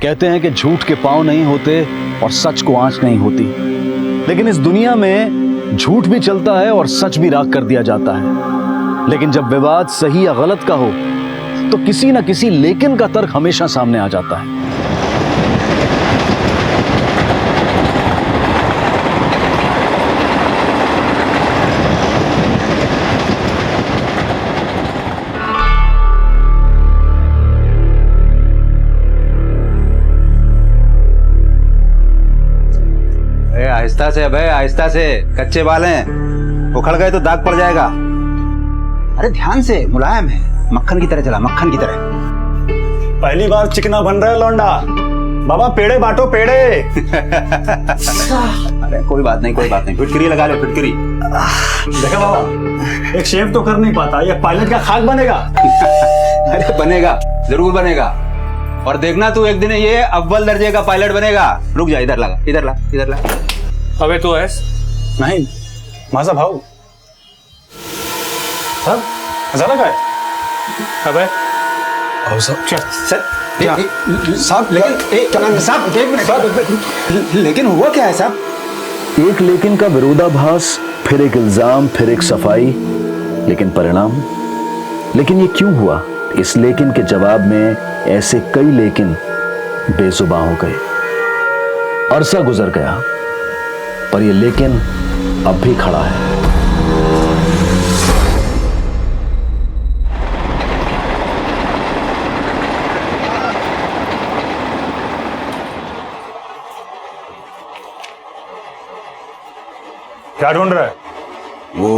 कहते हैं कि झूठ के पांव नहीं होते और सच को आंच नहीं होती, लेकिन इस दुनिया में झूठ भी चलता है और सच भी राख कर दिया जाता है। लेकिन जब विवाद सही या गलत का हो तो किसी ना किसी लेकिन का तर्क हमेशा सामने आ जाता है। आहिस्ता से भाई, आहिस्ता से, कच्चे बाल हैं, उखड़ गए तो दाग पड़ जाएगा। अरे ध्यान से, मुलायम है, मक्खन की तरह चला, मक्खन की तरह। पहली बार चिकना बन रहा है लौंडा। बाबा पेड़े बांटो, पेड़े। अरे कोई बात नहीं, कोई बात नहीं, फिटकरी लगा लो, फिटकरी। देखा बाबा, एक शेफ तो कर नहीं पाता, ये पायलट का खाक बनेगा। अरे बनेगा, जरूर बनेगा। और देखना तू, एक दिन ये अव्वल दर्जे का पायलट बनेगा। रुक जा, इधर लगा, इधर ला, इधर ला। अबे तू ऐस नहीं, माझा भाऊ साहब हजारा का है। अबे भाऊ साहब चल साहब, लेकिन साहब एक मिनट, लेकिन हुआ क्या है साहब? एक लेकिन का विरोधाभास, फिर एक इल्जाम, फिर एक सफाई, लेकिन परिणाम। लेकिन ये क्यों हुआ? इस लेकिन के जवाब में ऐसे कई लेकिन बेजुबान हो गए। अरसा गुजर गया पर ये लेकिन अब भी खड़ा है। क्या ढूंढ रहा है? वो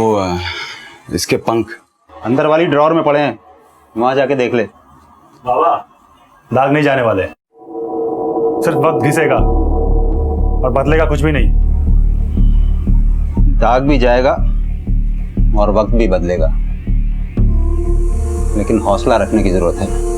इसके पंख अंदर वाली ड्रॉर में पड़े हैं, वहां जाके देख ले। बाबा दाग नहीं जाने वाले, सिर्फ वक्त घिसेगा और बदलेगा कुछ भी नहीं। दाग भी जाएगा और वक्त भी बदलेगा, लेकिन हौसला रखने की जरूरत है।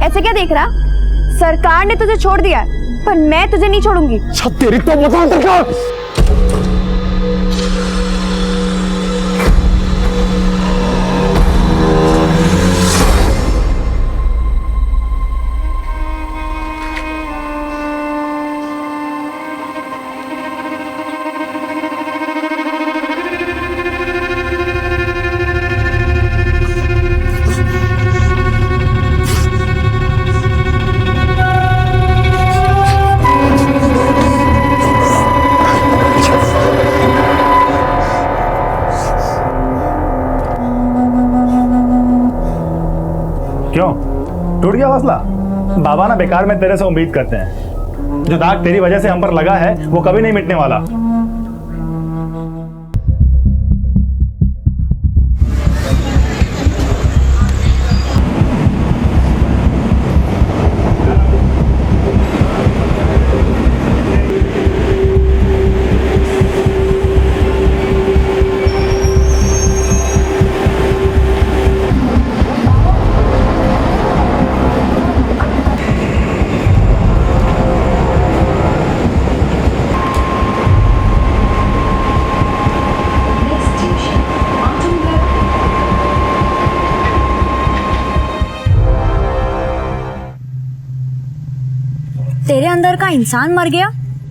ऐसे क्या देख रहा? सरकार ने तुझे छोड़ दिया, पर मैं तुझे नहीं छोड़ूंगी। तेरी तो बता सरकार। क्यों टूट गया हौसला? बाबा ना बेकार में तेरे से उम्मीद करते हैं। जो दाग तेरी वजह से हम पर लगा है वो कभी नहीं मिटने वाला। तेरे अंदर का इंसान मर गया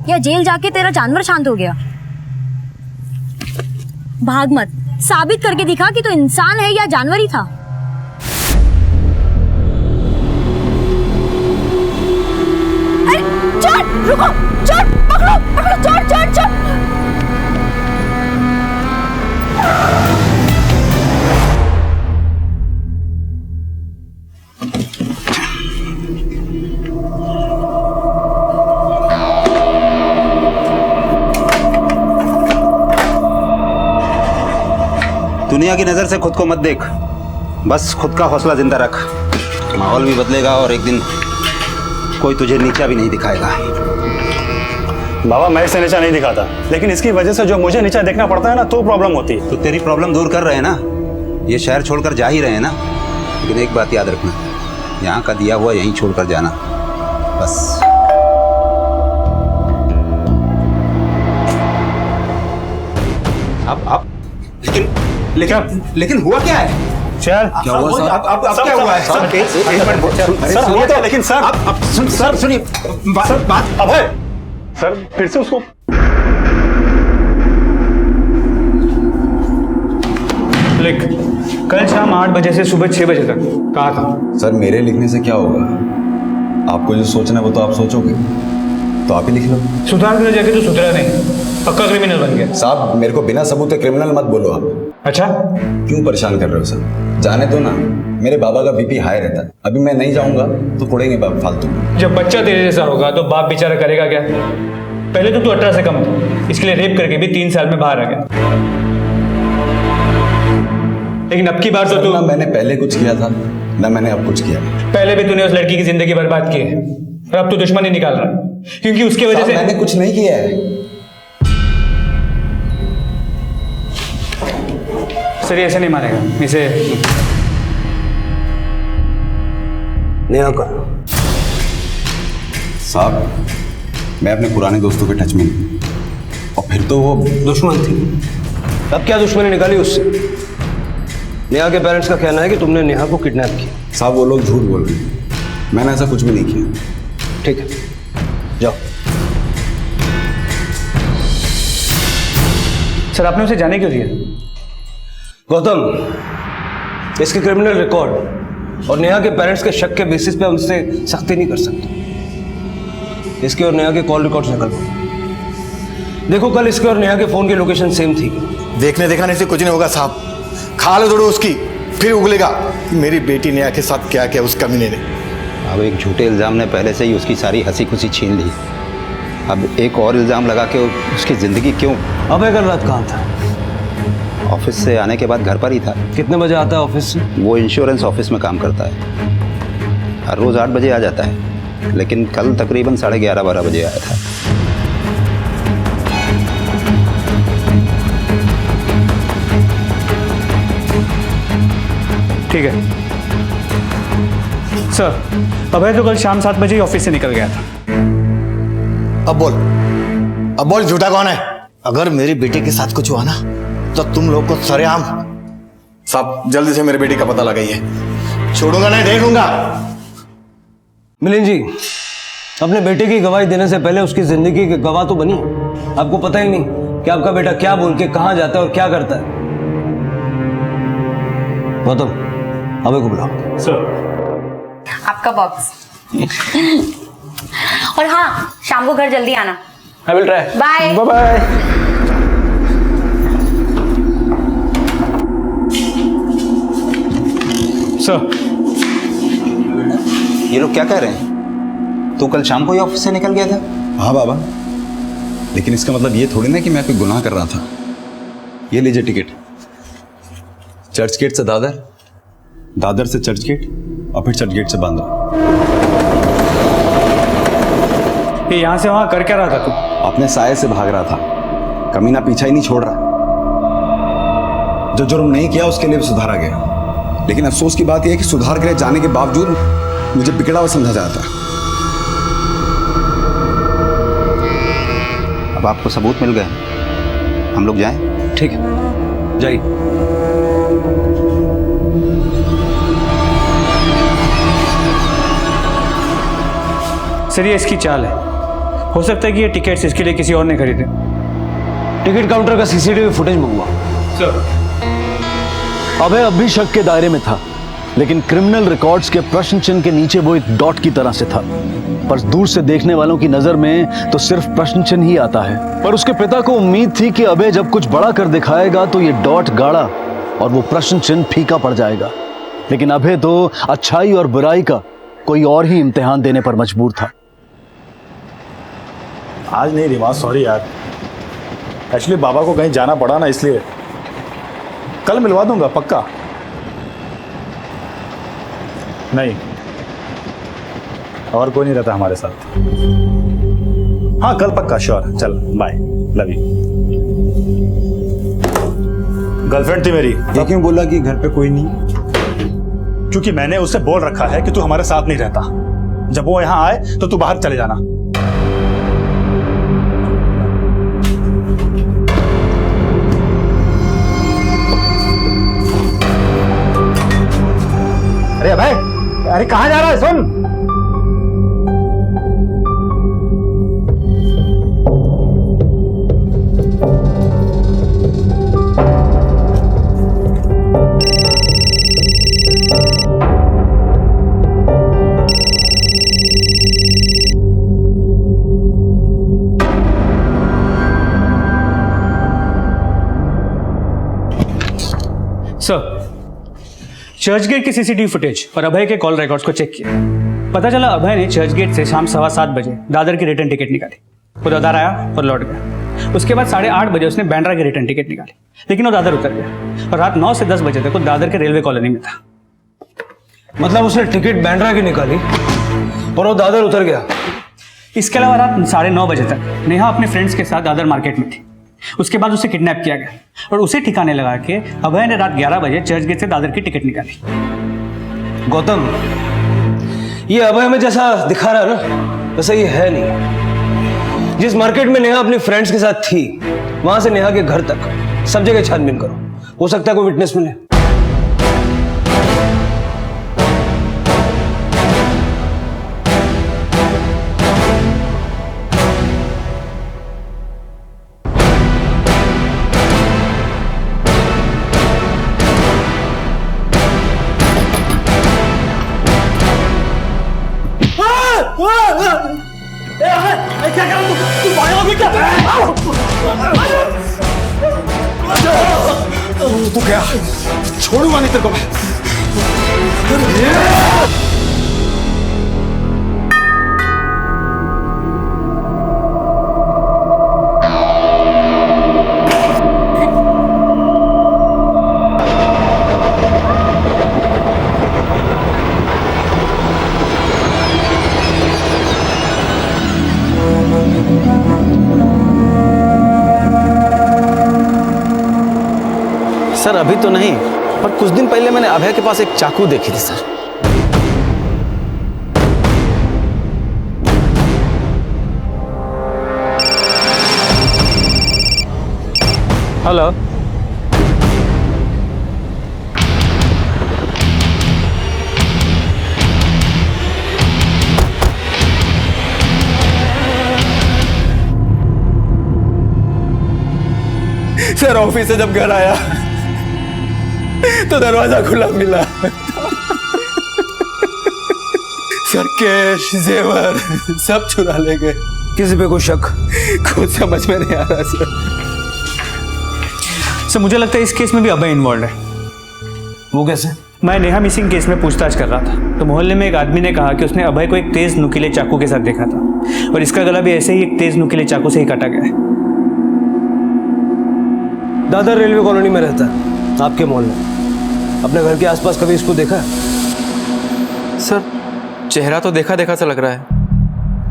या जेल जाके तेरा जानवर शांत हो गया? भाग मत, साबित करके दिखा कि तू इंसान है या जानवर ही था। अरे चोर, रुको, चोर, पकड़ो, पकड़ो, चोर, चोर, चोर। दुनिया की नजर से खुद को मत देख, बस खुद का हौसला जिंदा रख। माहौल भी बदलेगा और एक दिन कोई तुझे नीचा भी नहीं दिखाएगा। बाबा मैं इसे नीचा नहीं दिखाता, लेकिन इसकी वजह से जो मुझे नीचा देखना पड़ता है ना, तो प्रॉब्लम होती है। तो तेरी प्रॉब्लम दूर कर रहे हैं ना, ये शहर छोड़कर जा ही रहे हैं ना। लेकिन एक बात याद रखना, यहाँ का दिया हुआ यहीं छोड़कर जाना, बस। अब लेकिन हुआ क्या है? चल क्या हुआ सर? अब क्या हुआ है? सर हुआ तो, लेकिन सर अब सर सुनिए बात। अभय सर फिर से उसको लिख, कल शाम 8 बजे से सुबह 6 बजे तक कहा था। सर मेरे लिखने से क्या होगा? आपको जो सोचना है वो तो आप सोचोगे, तो आप ही लिख लो। सुधार करने जाके तो सुधरा नहीं, पक्का क्रिमिनल बन गया। साहब मेरे को बिना सबूत क्रिमिनल मत बोलो आप। अच्छा, क्यों परेशान कर रहे हो सर? जाने दो ना, मेरे बाबा का बीपी हाई रहता है। अभी मैं नहीं जाऊंगा तो पड़ेंगे बाप फालतू में। जब बच्चा तेरे जैसा होगा तो बाप बेचारा करेगा क्या? पहले तो तू 18 से कम था, इसके लिए रेप करके भी 3 साल में बाहर आ गया। लेकिन अब की बार तो तू, ना मैंने पहले कुछ किया था ना मैंने अब कुछ किया। पहले भी तूने उस लड़की की जिंदगी बर्बाद की है और अब तू दुश्मनी निकाल रहा है, क्योंकि उसकी वजह से। मैंने कुछ नहीं किया है सर, ये ऐसे नहीं मानेगा इसे। नेहा कर साहब, मैं अपने पुराने दोस्तों के टच में नहीं, और फिर तो वो दुश्मन थी। अब क्या दुश्मनी निकाली उससे? नेहा के पेरेंट्स का कहना है कि तुमने नेहा को किडनैप किया। साहब वो लोग झूठ बोल रहे हैं, मैंने ऐसा कुछ भी नहीं किया। ठीक है, जाओ। सर आपने उसे जाने क्यों दिया? गौतम, इसके क्रिमिनल रिकॉर्ड और नेहा के पेरेंट्स के शक के बेसिस पे उनसे सख्ती नहीं कर सकते। इसके और नेहा के कॉल रिकॉर्ड्स निकल देखो, कल इसके और नेहा के फोन की लोकेशन सेम थी। देखने दिखाने से कुछ नहीं होगा साहब, खाल दौड़ो उसकी, फिर उगलेगा कि मेरी बेटी नेहा के साथ क्या किया उस कमीने ने। अब एक झूठे इल्जाम ने पहले से ही उसकी सारी हंसी खुशी छीन ली, अब एक और इल्जाम लगा के उसकी जिंदगी क्यों? अबे कल रात कहाँ था? ऑफिस से आने के बाद घर पर ही था। कितने बजे आता है ऑफिस से? वो इंश्योरेंस ऑफिस में काम करता है, हर रोज 8 बजे आ जाता है, लेकिन कल तकरीबन 11:30-12 बजे आया था। ठीक है सर, अभय तो कल शाम 7 बजे ही ऑफिस से निकल गया था। अब बोल झूठा कौन है? अगर मेरी बेटी के साथ कुछ हुआ ना तो तुम लोग को सरेआम। साहब जल्दी से मेरी बेटी का पता लगाइए, छोड़ूंगा नहीं, देखूंगा। मिलिंद जी, अपने बेटे की गवाही देने से पहले उसकी जिंदगी के गवाह तो बनी। आपको पता ही नहीं कि आपका बेटा क्या बोल के कहां जाता है और क्या करता है। गौतम, अबे को बुलाओ। सर आपका बॉक्स। और हाँ, शाम को घर जल्दी आना। I will try. Bye bye. Sir ये लोग क्या कह रहे हैं? तू कल शाम को ही ऑफिस से निकल गया था? हाँ बाबा, लेकिन इसका मतलब ये थोड़ी ना कि मैं कोई गुनाह कर रहा था। ये लीजिए टिकट, चर्च गेट से दादर, दादर से चर्च गेट और फिर चर्च गेट से बांद्रा। ये यहाँ से वहाँ कर क्या रहा था तू? अपने साये से भाग रहा था, कमीना पीछा ही नहीं छोड़ रहा। जो जुर्म नहीं किया उसके लिए भी सुधारा गया, लेकिन अफसोस की बात यह है कि सुधार के लिए जाने के बावजूद मुझे बिगड़ा हुआ समझा जाता है। अब आपको सबूत मिल गए, हम लोग जाएं? ठीक है, जाइए। सर ये इसकी चाल है, हो सकता है कि ये टिकट्स इसके लिए किसी और ने खरीदे। टिकट काउंटर का सीसीटीवी फुटेज मंगवा। सर अभय अब भी शक के दायरे में था, लेकिन क्रिमिनल रिकॉर्ड्स के प्रश्न चिन्ह के नीचे वो एक डॉट की तरह से था। पर दूर से देखने वालों की नजर में तो सिर्फ प्रश्न चिन्ह ही आता है। पर उसके पिता को उम्मीद थी कि अभय जब कुछ बड़ा कर दिखाएगा तो ये डॉट गाढ़ा और वो प्रश्न चिन्ह फीका पड़ जाएगा। लेकिन अभय तो अच्छाई और बुराई का कोई और ही इम्तिहान देने पर मजबूर था। आज नहीं रिवाज, सॉरी यार, एक्चुअली बाबा को कहीं जाना पड़ा ना, इसलिए। कल मिलवा दूंगा पक्का। नहीं, और कोई नहीं रहता हमारे साथ। हाँ कल पक्का, श्योर। चल बाय, लव यू। गर्लफ्रेंड थी मेरी। ये क्यों बोला कि घर पे कोई नहीं? क्योंकि मैंने उससे बोल रखा है कि तू हमारे साथ नहीं रहता। जब वो यहां आए तो तू बाहर चले जाना। अरे भाई, अरे कहाँ जा रहा है? सुन, सर, चर्च गेट की सीसीटीवी फुटेज और अभय के कॉल रिकॉर्ड्स को चेक किया। पता चला अभय ने चर्च गेट से शाम 7:15 बजे दादर की रिटर्न टिकट निकाली। वो दादर आया और लौट गया। उसके बाद 8:30 बजे उसने बांद्रा की रिटर्न टिकट निकाली, लेकिन वो दादर उतर गया और रात 9 से 10 बजे तक वो दादर के रेलवे कॉलोनी में था। मतलब उसने टिकट बांद्रा की निकाली और वो दादर उतर गया। इसके अलावा रात 9:30 बजे तक नेहा अपने फ्रेंड्स के साथ दादर मार्केट में थी। उसके बाद उसे किडनैप किया गया और उसे ठिकाने लगा के अभय ने रात 11 बजे चर्च गेट से दादर की टिकट निकाली। गौतम, ये अभय में जैसा दिखा रहा है ना, वैसा ये है नहीं। जिस मार्केट में नेहा अपने फ्रेंड्स के साथ थी, वहां से नेहा के घर तक सब जगह छानबीन करो, हो सकता है कोई विटनेस मिले। तू क्या? छोड़ूंगा नहीं तेरे को मैं। सर अभी तो नहीं, पर कुछ दिन पहले मैंने अभय के पास एक चाकू देखी थी सर। हेलो, सर ऑफिस से जब घर आया तो दरवाजा खुला मिला। सर कैश जेवर सब चुरा ले गए। किसी पे कोई शक? कुछ समझ में नहीं आ रहा सर मुझे लगता है इस केस में भी अभय इन्वॉल्व है। वो कैसे? मैं नेहा मिसिंग केस में पूछताछ कर रहा था तो मोहल्ले में एक आदमी ने कहा कि उसने अभय को एक तेज नुकीले चाकू के साथ देखा था और इसका गला भी ऐसे ही एक तेज नुकीले चाकू से ही काटा गया है। दादर रेलवे कॉलोनी में रहता है, आपके मोहल्ले। अपने घर के आसपास कभी इसको देखा है? सर चेहरा तो देखा देखा सा लग रहा है,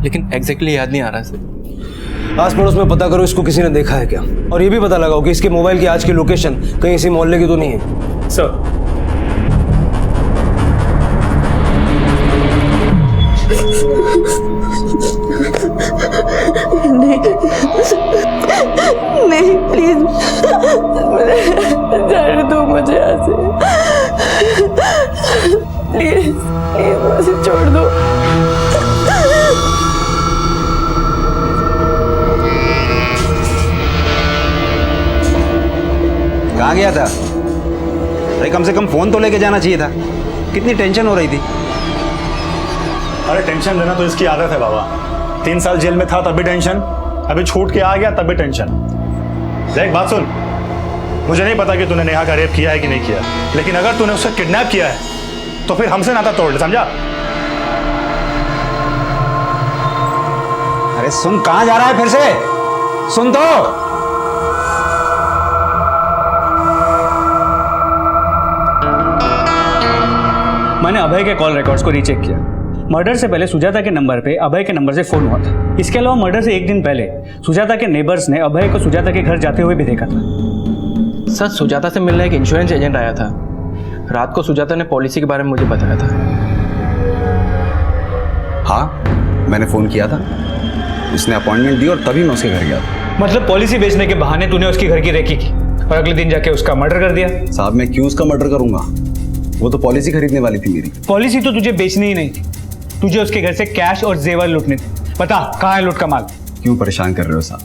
लेकिन एग्जैक्टली याद नहीं आ रहा सर। आस पड़ोस में पता करो इसको किसी ने देखा है क्या, और ये भी पता लगाओ कि इसके मोबाइल की आज की लोकेशन कहीं इसी मोहल्ले की तो नहीं है। सर नहीं प्लीज जाने दो मुझे यहाँ से। प्लीज प्लीज मुझे छोड़ दो। कहाँ गया था? अरे कम से कम फोन तो लेके जाना चाहिए था। कितनी टेंशन हो रही थी। अरे टेंशन लेना तो इसकी आदत है बाबा। 3 साल जेल में था तब भी टेंशन, अभी छूट के आ गया तब भी टेंशन। देख बात सुन, मुझे नहीं पता कि तूने नेहा का रेप किया है कि नहीं किया, लेकिन अगर तूने उससे किडनैप किया है तो फिर हमसे नाता तोड़ ले, समझा? अरे सुन, कहाँ जा रहा है फिर से? सुन तो। मैंने अभय के कॉल रिकॉर्ड्स को रीचेक किया। मर्डर से पहले सुजाता के नंबर पे अभय के नंबर से फोन हुआ था। इसके अलावा मर्डर से एक दिन पहले सुजाता के नेबर्स ने अभय को सुजाता के घर जाते हुए भी देखा था। सर सुजाता से मिलने एक इंश्योरेंस एजेंट आया था। रात को सुजाता ने पॉलिसी के बारे में मुझे बताया था। हाँ, मैंने फोन किया था, उसने अपॉइंटमेंट दी और तभी मैं उसके घर गया था। मतलब पॉलिसी बेचने के बहाने तूने उसकी घर की रेकी की और अगले दिन जाके उसका मर्डर कर दिया। साहब मैं क्यों उसका मर्डर करूंगा? वो तो पॉलिसी खरीदने वाली थी मेरी। पॉलिसी तो तुझे बेचनी ही नहीं थी, तुझे उसके घर से कैश और जेवर लूटने थे। बता कहाँ है लूट का माल? क्यों परेशान कर रहे हो साहब?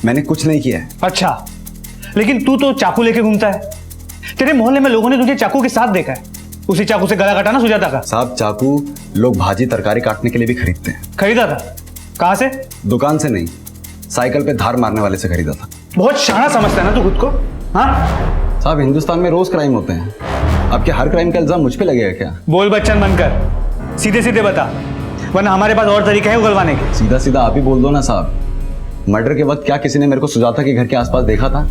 मैंने कुछ नहीं किया है। अच्छा, लेकिन तू तो चाकू लेके घूमता है। तेरे मोहल्ले में लोगों ने तुझे चाकू के साथ देखा है। उसी चाकू से गला काटा ना सुजाता का? साहब चाकू लोग भाजी तरकारी काटने के लिए भी खरीदते हैं। खरीदा था? कहाँ से? दुकान से नहीं, साइकिल पे धार मारने वाले से खरीदा था। बहुत शाना समझता है ना तू खुद को? हाँ साहब, हिंदुस्तान में रोज क्राइम होते हैं, आपके हर क्राइम का इल्जाम मुझ पे लगेगा क्या? बोल बच्चन बनकर, सीधे सीधे बता, वरना हमारे पास और तरीके हैं उगलवाने के। सीधा सीधा आप ही बोल दो ना साहब। मर्डर के वक्त क्या किसी ने मेरे को सुजाता के घर के आसपास देखा था?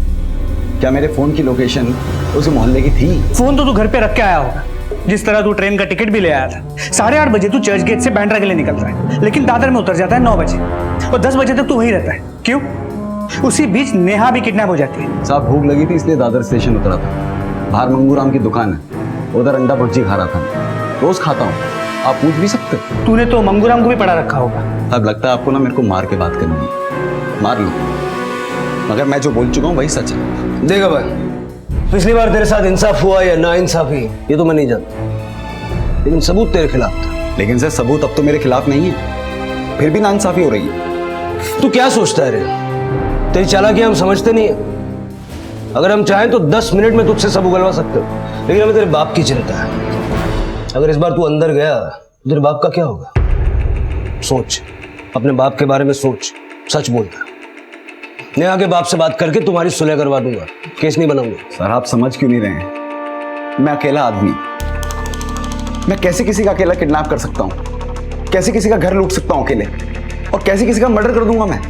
क्या मेरे फोन की लोकेशन उस मोहल्ले की थी? फोन तो तू घर पे रख के आया होगा, जिस तरह तू ट्रेन का टिकट भी ले आया था। 8:30 बजे तू चर्च गेट से बांद्रा के लिए निकल रहा है, लेकिन दादर में उतर जाता है 9 बजे और 10 बजे तक तू वहीं रहता है। क्यों? उसी बीच नेहा भी किडनैप हो जाती है। साहब भूख लगी थी इसलिए दादर स्टेशन उतरा था। बाहर मंगूराम की दुकान है, उधर अंडा भुर्जी खा रहा था। रोज खाता हूँ, आप पूछ भी सकते हो। तूने तो मंगूराम को भी पढ़ा रखा होगा। अब लगता है आपको ना मेरे को मार के बात करनी है। मार लो, मगर मैं जो बोल चुका हूँ वही सच है। देखा भाई, पिछली बार तेरे साथ इंसाफ हुआ या ना इंसाफी ये तो मैं नहीं जानता, लेकिन सबूत तेरे खिलाफ था। लेकिन सर सबूत अब तो मेरे खिलाफ नहीं है, फिर भी नाइंसाफी हो रही है। तू क्या सोचता है रे? तेरी चालाकी हम समझते नहीं है। अगर हम चाहें तो 10 मिनट में तुझसे सब उगलवा सकते हो, लेकिन हमें तेरे बाप की चिंता है। अगर इस बार तू अंदर गया तो तेरे बाप का क्या होगा? सोच, अपने बाप के बारे में सोच, सच बोलता। नेहा के बाप से बात करके तुम्हारी सुलह करवा दूंगा, केस नहीं बनाऊंगा। सर आप समझ क्यों नहीं रहे हैं? मैं अकेला आदमी, मैं कैसे किसी का अकेला किडनैप कर सकता हूं? कैसे किसी का घर लूट सकता हूं अकेले? और कैसे किसी का मर्डर कर दूंगा मैं?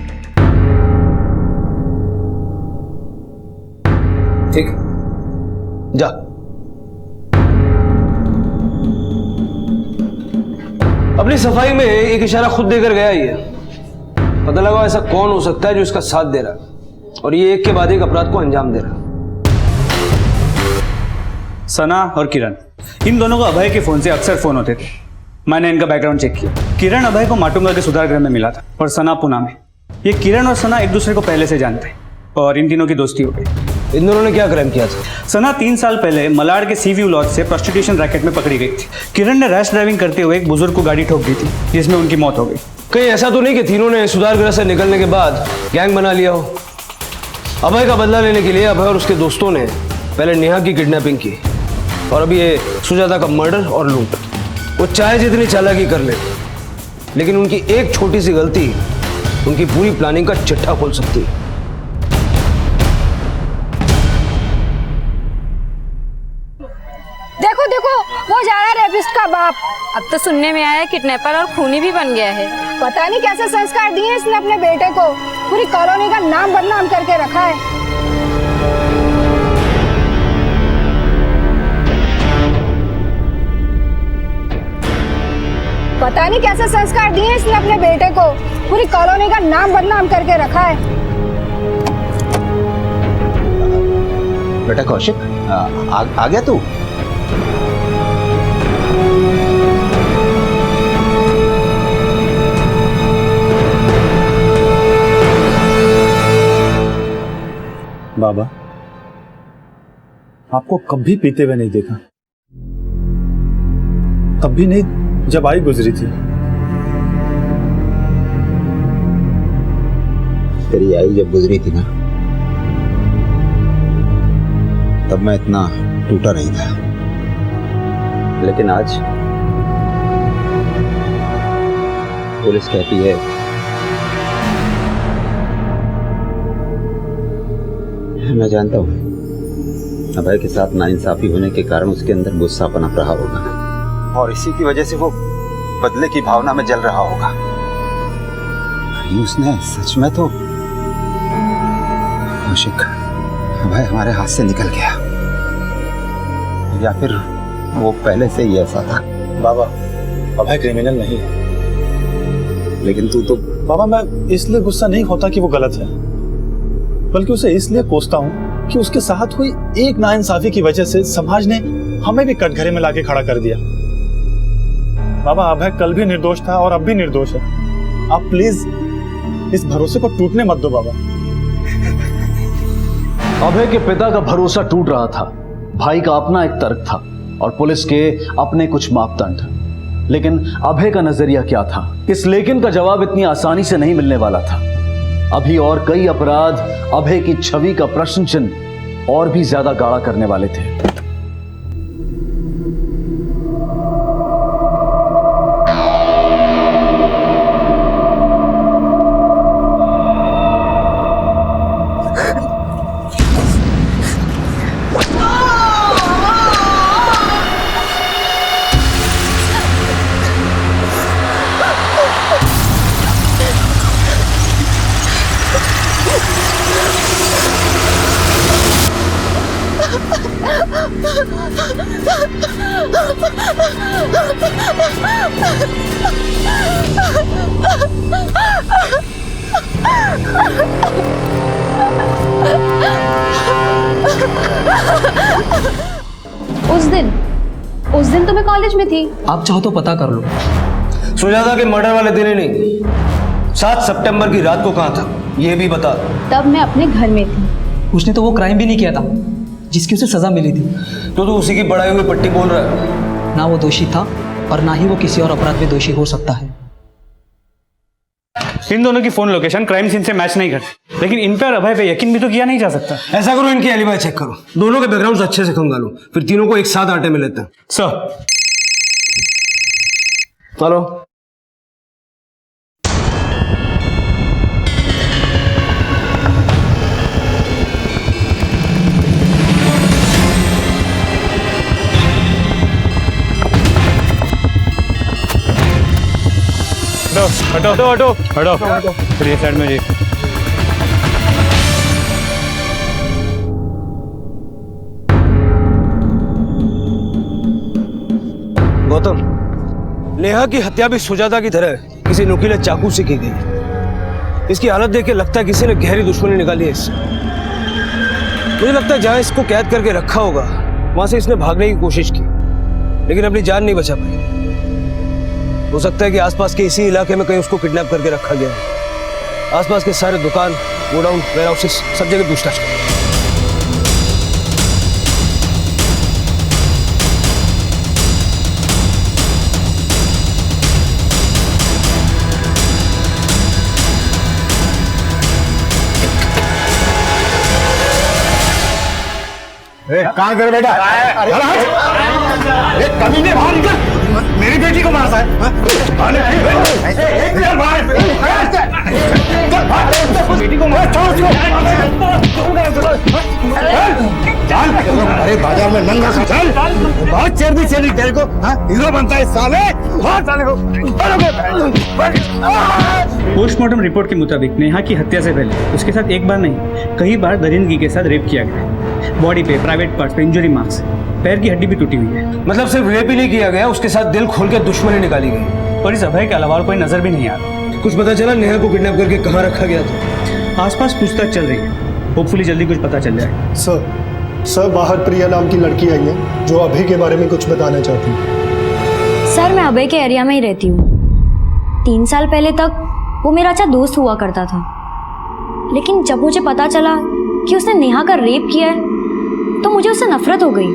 ठीक, जा। अपनी सफाई में एक इशारा खुद देकर गया ये। पता लगा ऐसा कौन हो सकता है जो इसका साथ दे रहा है और ये एक के बाद एक अपराध को अंजाम दे रहा है। सना और किरण, इन दोनों को अभय के फोन से अक्सर फोन होते थे। मैंने इनका बैकग्राउंड चेक किया। किरण अभय को माटुंगा के सुधार गृह में मिला था और सना पुणे में। ये किरण और सना एक दूसरे को पहले से जानते हैं और इन तीनों की दोस्ती हो गई। इन दोनों ने क्या क्राइम किया था? सना 3 साल पहले मलाड के सी व्यू लॉज से प्रोस्टिट्यूशन रैकेट में पकड़ी गई थी। किरण ने रैश ड्राइविंग करते हुए एक बुजुर्ग को गाड़ी ठोक दी थी, जिसमें उनकी मौत हो गई। कहीं ऐसा तो नहीं कि तीनों ने सुधार गृह से निकलने के बाद गैंग बना लिया हो? अभय का बदला लेने के लिए अभय और उसके दोस्तों ने पहले नेहा की किडनैपिंग की और अभी ये सुजाता का मर्डर और लूट। वो चाहे जितनी चालाकी कर ले, लेकिन उनकी एक छोटी सी गलती उनकी पूरी प्लानिंग का चिट्ठा खोल सकती है। देखो देखो, वो जा रहा है रेपिस्ट का बाप। अब तो सुनने में आया है किडनैपर और खूनी भी बन गया है। पता नहीं कैसे संस्कार दिए इसने अपने बेटे को। पूरी कॉलोनी का नाम बदनाम करके रखा है। पता नहीं कैसे संस्कार दिए इसने अपने बेटे को। पूरी कॉलोनी का नाम बदनाम करके रखा है। बेटा कौशिक, आ गया तू? बाबा, आपको कभी पीते हुए नहीं देखा, तब भी नहीं जब आई गुजरी थी। तेरी आई जब गुजरी थी ना, तब मैं इतना टूटा नहीं था, लेकिन आज पुलिस कहती है मैं जानता हूँ अभय के साथ नाइंसाफी होने के कारण उसके अंदर गुस्सा पनप रहा होगा और इसी की वजह से वो बदले की भावना में जल रहा होगा। उसने सच में तो कौशिक, अभय हमारे हाथ से निकल गया, या फिर वो पहले से ही ऐसा था। बाबा अभय क्रिमिनल नहीं है। लेकिन तू तो बाबा मैं इसलिए गुस्सा नहीं होता कि वो गलत है, बल्कि उसे इसलिए कोसता हूँ कि उसके साथ हुई एक नाइंसाफी की वजह से समाज ने हमें भी कटघरे में लाके खड़ा कर दिया। बाबा अभय कल भी निर्दोष था और अब भी निर्दोष है। आप प्लीज इस भरोसे को टूटने मत दो बाबा। अभय के पिता का भरोसा टूट रहा था, भाई का अपना एक तर्क था और पुलिस के अपने कुछ मापदंड। लेकिन अभय का नजरिया क्या था, इस लेकिन का जवाब इतनी आसानी से नहीं मिलने वाला था। अभी और कई अपराध अभय की छवि का प्रश्न चिन्ह और भी ज्यादा गाढ़ा करने वाले थे। उस दिन तो मैं कॉलेज में थी। आप चाहो तो पता कर लो। सुजाता के मर्डर वाले दिन ही नहीं, 7 सितंबर की रात को कहाँ था ये भी बता। तब मैं अपने घर में थी। उसने तो वो क्राइम भी नहीं किया था जिसकी उसे सजा मिली थी। तो तू उसी की बढ़ाई हुई पट्टी बोल रहा है। ना वो दोषी था और ना ही वो किसी और अपराध में दोषी हो सकता है। इन दोनों की फोन लोकेशन क्राइम सीन से मैच नहीं करती, लेकिन इन पर अभय पे यकीन भी तो किया नहीं जा सकता। ऐसा करो, इनकी एलिबाई चेक करो, दोनों के बैकग्राउंड अच्छे से खंगालो, फिर तीनों को एक साथ आटे में लेते हैं। सर चलो। हटो हटो हटो हटो हटो फिर ये साइड में जी। गौतम, नेहा की हत्या भी सुजाता की तरह किसी नुकीले चाकू से की गई। इसकी हालत देख के लगता है किसी ने गहरी दुश्मनी निकाली है इससे। मुझे लगता है जहां इसको कैद करके रखा होगा वहां से इसने भागने की कोशिश की, लेकिन अपनी जान नहीं बचा पाई। हो सकता है कि आसपास के इसी इलाके में कहीं उसको किडनैप करके रखा गया है। आसपास के सारे दुकान, गोडाउन, वेयरहाउसेस सब जगह पूछताछ करें। कहाँ कर बेटा? अरे कमीने बाहर निकल, मेरी बेटी को मारता है। बेटी को मार, अरे बाजार में नंगा चल, बहुत चेरनी चेरनी तेरे को हीरो बनता है साले। पोस्टमार्टम रिपोर्ट के मुताबिक नेहा की हत्या से पहले उसके साथ एक बार नहीं कई बार दरिंदगी के साथ रेप किया गया। बॉडी पे, प्राइवेट पार्ट्स पे इंजरी मार्क्स, पैर की हड्डी भी टूटी हुई है। मतलब सिर्फ रेप ही नहीं किया गया, उसके साथ दिल खोल के दुश्मनी निकाली गई। और इस अभय के अलावा और कोई नजर भी नहीं आ रहा। कुछ पता चला नेहा को किडनैप करके कहाँ रखा गया था? आसपास पूछताछ चल रही है, होपफुली जल्दी कुछ पता चल जाए। सर बाहर प्रिया नाम की लड़की आई है जो अभय के बारे में कुछ बताना चाहती है। सर मैं अभय के एरिया में ही रहती हूँ। 3 साल पहले तक वो मेरा अच्छा दोस्त हुआ करता था, लेकिन जब मुझे पता चला कि उसने नेहा का रेप किया है तो मुझे उससे नफरत हो गई।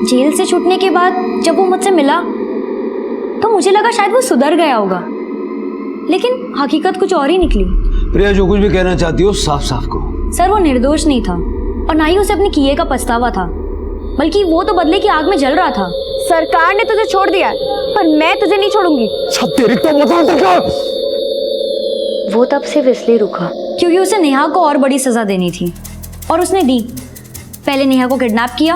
जेल से छूटने के बाद जब वो मुझसे मिला तो मुझे लगा शायद वो सुधर गया होगा, लेकिन हकीकत कुछ और ही निकली। प्रिया जो कुछ भी कहना चाहती हो साफ साफ कहो। सर वो निर्दोष नहीं था और ना ही उसे अपने किए का पछतावा था, बल्कि वो तो बदले की आग में जल रहा था। सरकार ने तुझे छोड़ दिया पर मैं तुझे नहीं छोड़ूंगी। वो तब सिर्फ इसलिए रुका क्योंकि उसे नेहा को और बड़ी सजा देनी थी, और उसने दी। पहले नेहा को किडनैप किया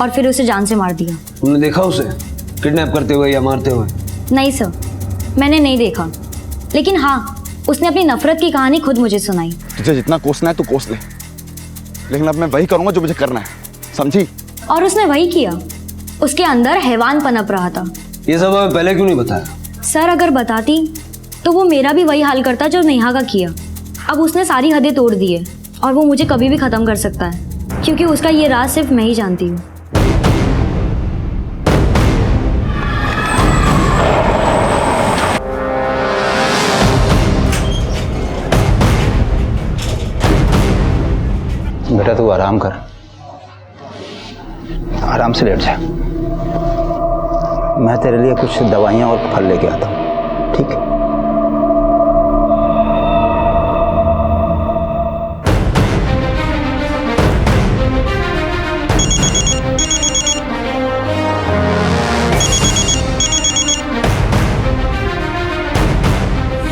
और फिर उसे जान से मार दिया। तुमने देखा उसे किडनैप करते हुए या मारते हुए? नहीं सर, मैंने नहीं देखा, लेकिन हाँ उसने अपनी नफरत की कहानी खुद मुझे सुनाई। तुझे जितना कोसना है तू कोस ले, लेकिन अब मैं वही करूंगा जो मुझे करना है, समझी? और उसने वही किया। उसके अंदर हैवान पनप रहा था ये सब हमें पहले क्यों नहीं बताया? सर अगर बताती तो वो मेरा भी वही हाल करता जो नेहा का किया। अब उसने सारी हदें तोड़ दी है और वो मुझे कभी भी ख़त्म कर सकता है, क्योंकि उसका ये राज सिर्फ मैं ही जानती हूँ। बेटा तू आराम कर, आराम से लेट जा। मैं तेरे लिए कुछ दवाइयाँ और फल लेके आता हूँ, ठीक है?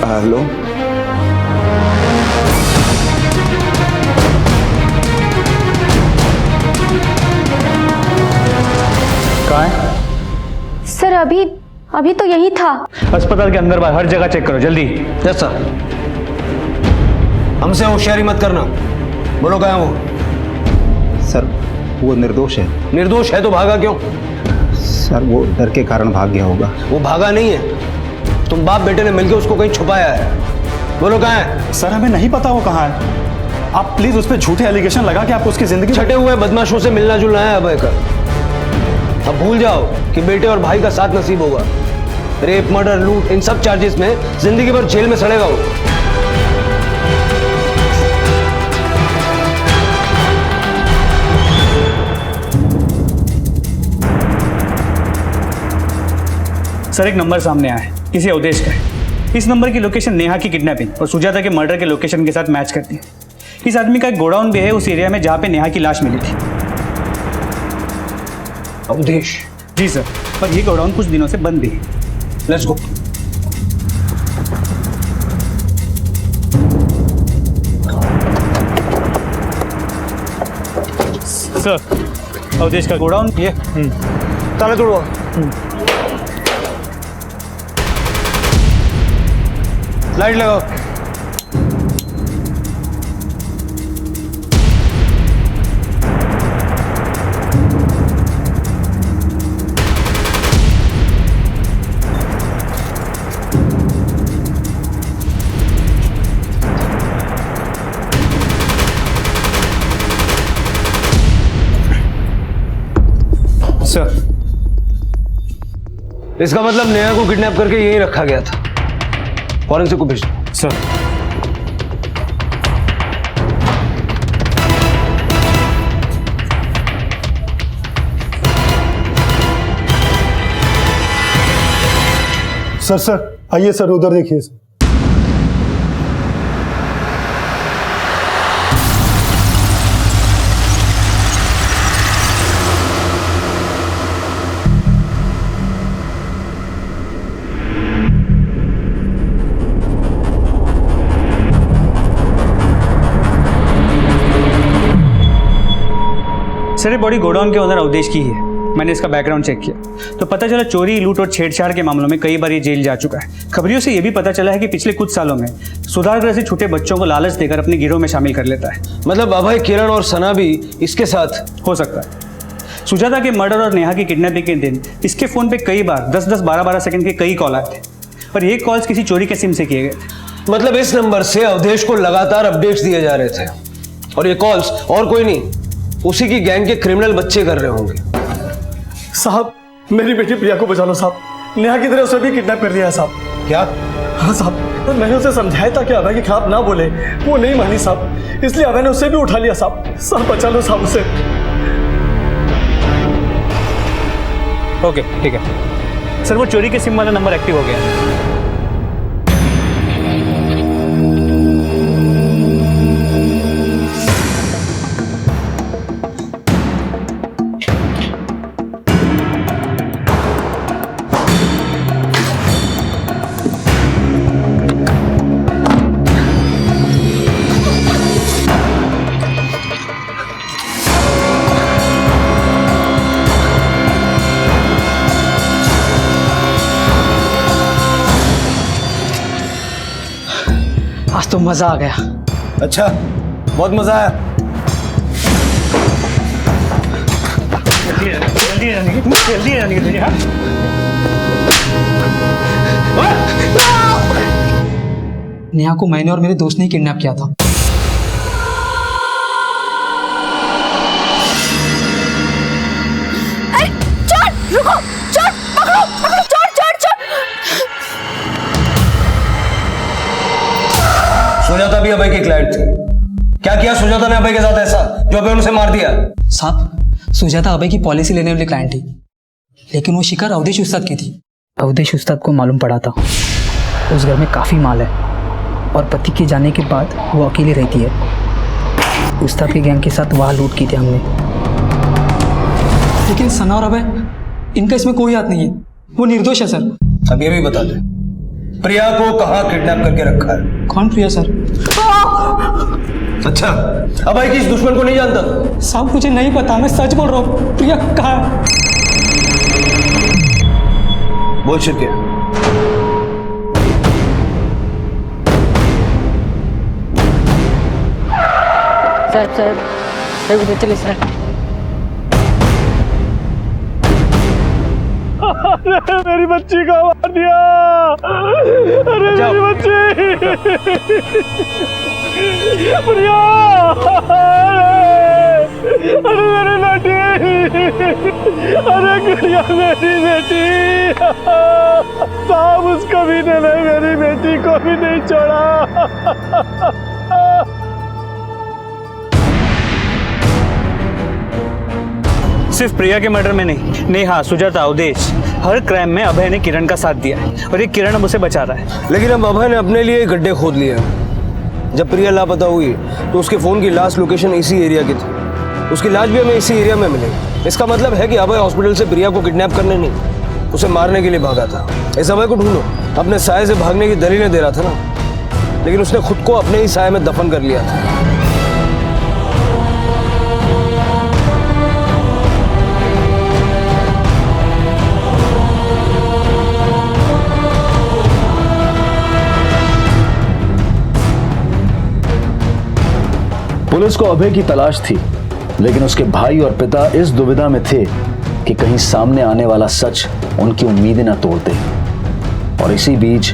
हेलो, कहाँ है? सर अभी तो यही था। अस्पताल के अंदर बाहर हर जगह चेक करो जल्दी। Yes sir. हमसे होशियारी मत करना। बोलो कहाँ है वो? सर वो निर्दोष है। निर्दोष है तो भागा क्यों? सर वो डर के कारण भाग गया होगा। वो भागा नहीं है, तुम बाप बेटे ने मिलकर उसको कहीं छुपाया है। बोलो कहाँ है? सर हमें नहीं पता वो कहाँ है। आप प्लीज उस पर झूठे एलिगेशन लगा के आप उसकी जिंदगी छटे हुए बदमाशों से मिलना जुलना है अभय का। अब भूल जाओ कि बेटे और भाई का साथ नसीब होगा। रेप, मर्डर, लूट, इन सब चार्जेस में जिंदगी भर जेल में सड़ेगा वो। सर एक नंबर सामने आया है, किसी अवधेश का है। इस नंबर की लोकेशन नेहा की किडनैपिंग और सुजाता के मर्डर के लोकेशन के साथ मैच करती है। इस आदमी का एक गोडाउन भी है उस एरिया में जहां पे नेहा की लाश मिली थी। अवधेश? जी सर, पर ये गोडाउन कुछ दिनों से बंद भी है। Let's go. सर अवधेश का गोडाउन ये ताला तोड़ो। लाइट लगाओ। सर इसका मतलब नेहा को किडनैप करके यहीं रखा गया था। फॉरेंसिक को भेज दो। सर सर आइए सर, उधर देखिए सर। सर ये बॉडी गोडाउन के ओनर अवधेश की ही है। मैंने इसका बैकग्राउंड चेक किया तो पता चला चोरी, लूट और छेड़छाड़ के मामलों में कई बार ये जेल जा चुका है। खबरियों से ये भी पता चला है कि पिछले कुछ सालों में सुधार गृह से छोटे बच्चों को लालच देकर अपने गिरोह में शामिल कर लेता है। मतलब अभय, किरण और सना भी इसके साथ हो सकता है। सुजाता के मर्डर और नेहा की किडनैपिंग के दिन इसके फोन पे कई बार 10-10, 12-12 सेकंड के कई कॉल आए थे, पर ये कॉल्स किसी चोरी के सिम से किए गए थे। मतलब इस नंबर से अवधेश को लगातार अपडेट्स दिए जा रहे थे और ये कॉल्स और कोई नहीं, उसी की गैंग के क्रिमिनल बच्चे कर रहे होंगे। साहब मेरी बेटी प्रिया को बचा लो साहब, नेहा की तरह उसे भी किडनैप कर दिया है साहब। क्या? हाँ साहब, तो मैंने उसे समझाया था कि अभय के खिलाफ ना बोले, वो नहीं मानी साहब, इसलिए अभय ने उसे भी उठा लिया साहब। साहब बचा लो साहब उसे। ओके ठीक है सर, वो चोरी के सिम वाला नंबर एक्टिव हो गया है। आज तो मजा आ गया। अच्छा, बहुत मजा आया। जल्दी जल्दी नेहा को मैंने और मेरे दोस्त ने किडनैप किया था। अरे चोर, रुको, चोर, पकड़ो, पकड़ो, चोर, चोर, चोर। सुजाता भी अभय की क्लाइंट थी। क्या किया सुजाता ने अभय के साथ ऐसा जो अभय उसे मार दिया? साहब, सुजाता अभय की पॉलिसी लेने वाली क्लाइंट थी, लेकिन वो शिकार अवधेश उस्ताद की थी। अवधेश उस्ताद को मालूम पड़ा था उस घर में काफी माल है और पति के जाने के बाद वो अकेली रहती है। उस्ताद के गैंग के साथ वहाँ लूट की थी हमने। लेकिन सना और अभय, इनका इसमें कोई हाथ नहीं है, वो निर्दोष है सर। अब ये भी बता दे, प्रिया को कहाँ किडनैप करके रखा है? कौन प्रिया सर? अच्छा, अभय की इस दुश्मन को नहीं जानता? साहब मुझे नहीं पता, मैं सच बोल रहा हूँ। प्रिया कहाँ है? बोल शिरके। साहब उधर चले सर। अरे मेरी बच्ची को मार दिया। अरे मेरी बच्ची प्रिया, अरे मेरी बेटी, अरे प्रिया मेरी बेटी। साहब उस कमीने ने मेरी बेटी को भी नहीं छोड़ा। सिर्फ प्रिया के मर्डर में नहीं, नेहा, सुजाता, अवधेश, हर क्राइम में अभय ने किरण का साथ दिया है और ये किरण अब उसे बचा रहा है। लेकिन अब अभय ने अपने लिए गड्ढे खोद लिए। जब प्रिया लापता हुई तो उसके फोन की लास्ट लोकेशन इसी एरिया की थी। उसकी लाश भी हमें इसी एरिया में मिली। इसका मतलब है कि अभय हॉस्पिटल से प्रिया को किडनैप करने नहीं, उसे मारने के लिए भागा था। इस अभय को ढूंढो। अपने साये से भागने की दलीलें दे रहा था ना, लेकिन उसने खुद को अपने ही साये में दफन कर लिया था। पुलिस को अभय की तलाश थी, लेकिन उसके भाई और पिता इस दुविधा में थे कि कहीं सामने आने वाला सच उनकी उम्मीदें न तोड़ दे। और इसी बीच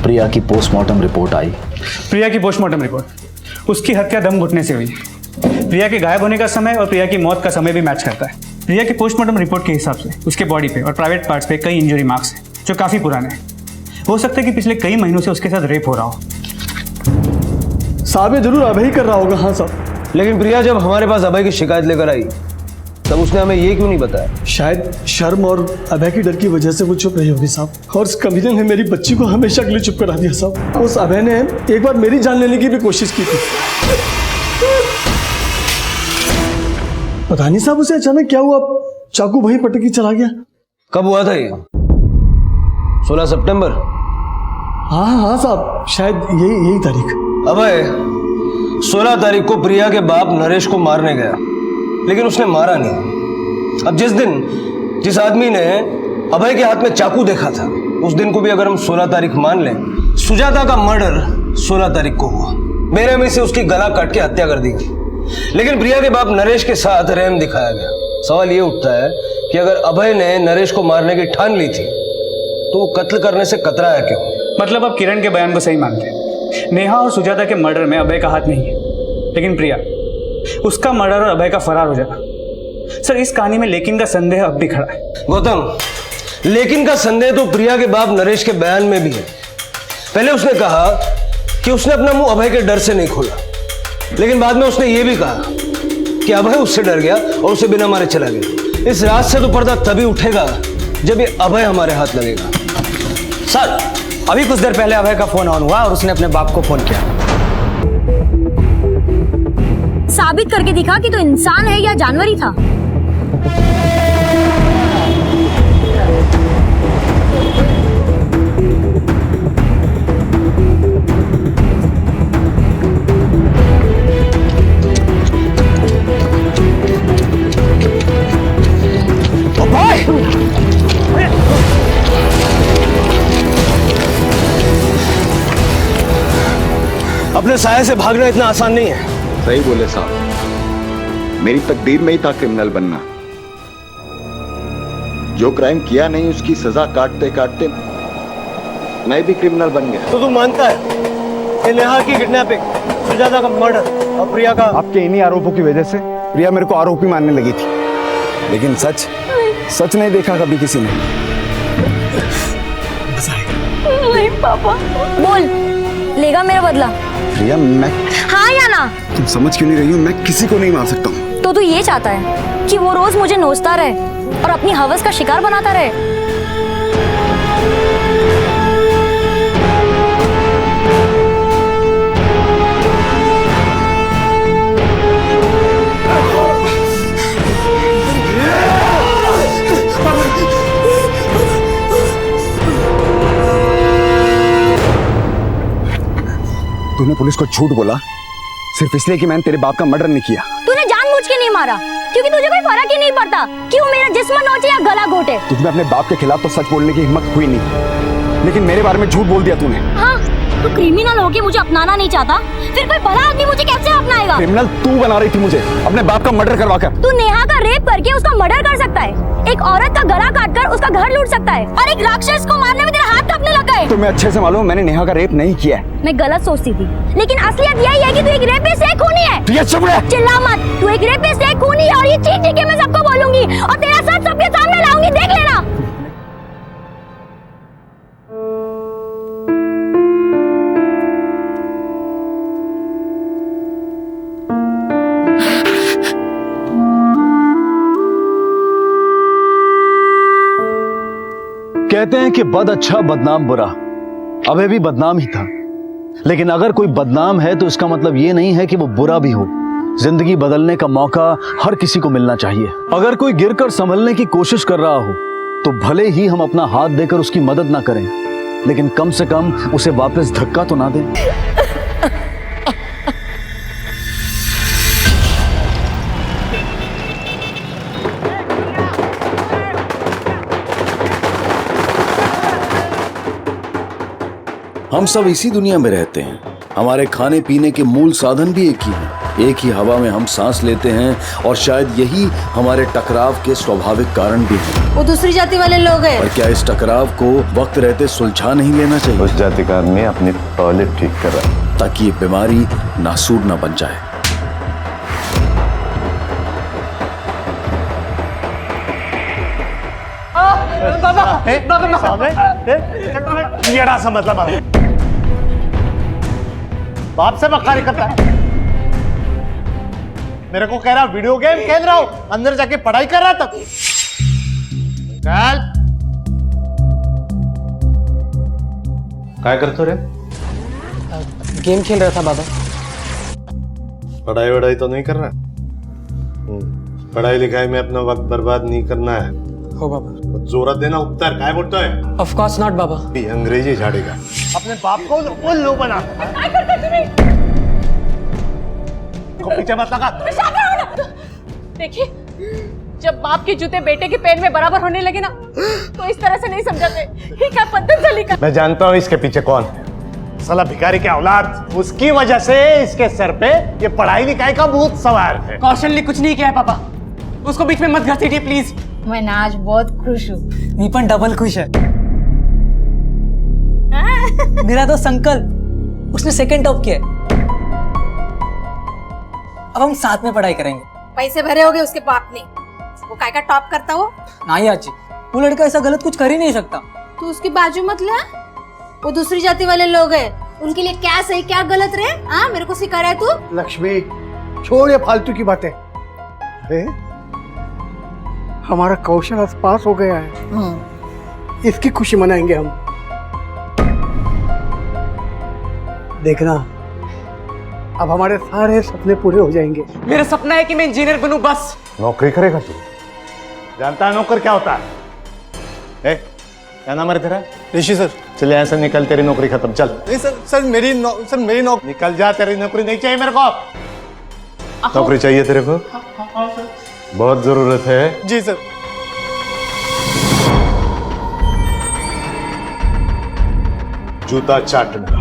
प्रिया की पोस्टमार्टम रिपोर्ट आई। प्रिया की पोस्टमार्टम रिपोर्ट, उसकी हत्या दम घुटने से हुई। प्रिया के गायब होने का समय और प्रिया की मौत का समय भी मैच करता है। प्रिया की पोस्टमार्टम रिपोर्ट के हिसाब से उसके बॉडी पे और प्राइवेट पार्ट्स पे कई इंजरी मार्क्स हैं जो काफी पुराने हैं। हो सकता है कि पिछले कई महीनों से उसके साथ रेप हो रहा हो। साहब ये जरूर अभय ही कर रहा होगा। हाँ साहब, लेकिन प्रिया जब हमारे पास अभय की शिकायत लेकर आई तब उसने हमें ये क्यों नहीं बताया? शायद शर्म और अभय की डर की वजह से वो चुप रही होगी साहब। और उस कमीने ने मेरी बच्ची को हमेशा के लिए चुप करा दिया साहब। उस अभय ने एक बार मेरी जान लेने की भी कोशिश की थी। पता नहीं साहब उसे अचानक क्या हुआ, चाकू वहीं पटक के चला गया। कब हुआ था ये? 16 सितंबर? हाँ साहब, शायद यही तारीख। अभय 16 तारीख को प्रिया के बाप नरेश को मारने गया, लेकिन उसने मारा नहीं। अब जिस आदमी ने अभय के हाथ में चाकू देखा था, उस दिन को भी अगर हम 16 तारीख मान लें, सुजाता का मर्डर 16 तारीख को हुआ। बेरहमी से उसकी गला काट के हत्या कर दी गई, लेकिन प्रिया के बाप नरेश के साथ रहम दिखाया गया। सवाल ये उठता है कि अगर अभय ने नरेश को मारने की ठान ली थी तो वो कत्ल करने से कतराया क्यों? मतलब अब किरण के बयान को सही मानते हैं। नेहा और सुजाता के मर्डर में अभय का हाथ नहीं है, लेकिन प्रिया, उसका मर्डर और अभय का फरार हो जाना। सर इस कहानी में लेकिन का संदेह अब भी खड़ा है। गौतम, लेकिन का संदेह तो प्रिया के बाप नरेश के बयान में भी है। पहले उसने कहा कि उसने अपना मुंह अभय के डर से नहीं खोला, लेकिन बाद में उसने ये भी कहा कि अभय उससे डर गया और उसे बिना मारे चला गया। इस रात से तो पर्दा तभी उठेगा जब ये अभय हमारे हाथ लगेगा। सर अभी कुछ देर पहले अभय का फोन ऑन हुआ और उसने अपने बाप को फोन किया। साबित करके दिखा कि तो इंसान है या जानवर ही था। अपने साये से भागना इतना आसान नहीं है। सही बोले साहब, मेरी तकदीर में ही था क्रिमिनल बनना। जो क्राइम किया नहीं उसकी सजा काटते काटते मैं भी क्रिमिनल बन गया। तो तू मानता है कि नेहा की किडनैपिंग, सुजाता का मर्डर और प्रिया का? आपके इन्हीं आरोपों की वजह से प्रिया मेरे को आरोपी मानने लगी थी, लेकिन सच नहीं देखा कभी किसी ने। नहीं पापा। बोल, लेगा मेरा बदला? प्रिया, मैं हाँ या ना? तुम समझ क्यों नहीं रही हो? मैं किसी को नहीं मार सकता हूँ। तो तू ये चाहता है कि वो रोज मुझे नोचता रहे और अपनी हवस का शिकार बनाता रहे? तूने पुलिस को झूठ बोला सिर्फ इसलिए कि मैंने तेरे बाप का मर्डर नहीं किया। तूने जानबूझ के नहीं मारा क्योंकि तुझे कोई फर्क ही नहीं पड़ता कि वो मेरा जिस्म नोचे या गला घोटे। तुझमें अपने बाप के खिलाफ तो सच बोलने की हिम्मत हुई नहीं, लेकिन मेरे बारे में झूठ बोल दिया तूने। हाँ, तू क्रिमिनल होके मुझे अपनाना नहीं चाहता, फिर कोई भला आदमी मुझे कैसे अपनाएगा? क्रिमिनल तू बना रही थी मुझे अपने बाप का मर्डर करवाकर। तू नेहा का रेप करके उसका मर्डर कर सकता है, एक औरत का गला काटकर उसका घर लूट सकता है, और एक राक्षस को मारने में तेरा हाथ कांपने लगा है। तुम्हें अच्छे से मालूम मैंने नेहा का रेप नहीं किया है। मैं गलत सोचती थी, लेकिन असलियत यही है कि तू एक रेपिस्ट है, खूनी है। प्रिया चुप रह। चिल्ला मत, तू एक रेपिस्ट है, खूनी है, और ये चीख के मैं सबको बोलूंगी और तेरा सच सबके सामने लाऊंगी, देख लेना। कहते हैं कि बद अच्छा बदनाम बुरा, अभय भी बदनाम ही था, लेकिन अगर कोई बदनाम है तो इसका मतलब ये नहीं है कि वो बुरा भी हो। जिंदगी बदलने का मौका हर किसी को मिलना चाहिए। अगर कोई गिरकर संभलने की कोशिश कर रहा हो तो भले ही हम अपना हाथ देकर उसकी मदद ना करें, लेकिन कम से कम उसे वापस धक्का तो ना दें। हम सब इसी दुनिया में रहते हैं, हमारे खाने पीने के मूल साधन भी एक ही हैं, एक ही हवा में हम सांस लेते हैं, और शायद यही हमारे टकराव के स्वाभाविक कारण भी हैं। वो दूसरी जाति वाले लोग हैं। पर क्या इस टकराव को वक्त रहते सुलझा नहीं लेना चाहिए? उस जाति का आदमी अपनी टॉयलेट ठीक कर रहा है ताकि ये बीमारी नासूर ना बन जाए। ये सा मतलब बाप से बखारी करता है। मेरे को कह रहा वीडियो गेम खेल रहा हूं, अंदर जाके पढ़ाई कर रहा था। चल क्या करते रे? गेम खेल रहा था बाबा। पढ़ाई वढ़ाई तो नहीं कर रहा? पढ़ाई लिखाई में अपना वक्त बर्बाद नहीं करना है। हो बाबा। जोरत देना, उत्तर काय बोलता है? ऑफ कोर्स नॉट बाबा। अंग्रेजी झाड़ेगा। अपने बाप को उल्लू बना। पीछे मत लगा। देखिए, जब बाप के जूते बेटे के पैर में बराबर होने लगे ना, तो इस तरह से नहीं समझाते। ये क्या पतंजलि का? मैं जानता हूँ इसके पीछे कौन है। साला भिखारी के औलाद, उसकी वजह से इसके सर पे ये पढ़ाई लिखाई का भूत सवार है। कौशल ने कुछ नहीं किया है पापा, उसको बीच में मत घसीटिए प्लीज। मैं ना आज बहुत खुश हूँ। नीपन डबल खुश है। मेरा दोस्त अंकल, उसने सेकंड टॉप किया है। अब हम साथ में पढ़ाई करेंगे। पैसे भरे होगे उसके बाप ने, वो काय का टॉप करता हो? नहीं आजी, वो लड़का ऐसा गलत कुछ कर ही नहीं सकता। तू उसकी बाजू मत ले। वो दूसरी जाति वाले लोग हैं, उनके लिए क्या सही क्या गलत रे? हाँ, मेरे को सिखा रहा है तू? लक्ष्मी, छोड़ ये फालतू की बातें। अरे हमारा कौशल आज पास हो गया है, इसकी खुशी मनाएंगे हम। देखना, अब हमारे सारे सपने पूरे हो जाएंगे। मेरा सपना है कि मैं इंजीनियर बनूं बस। नौकरी करेगा तू? जानता है नौकर क्या होता है? क्या नाम है तेरा? ऋषि सर। चले यहाँ से निकल, तेरी नौकरी खत्म। चल। नहीं सर मेरी नौकरी। निकल जा, तेरी नौकरी नहीं चाहिए मेरे को। नौकरी चाहिए तेरे को? बहुत जरूरत है। जी सर। जूता चाट मेरा।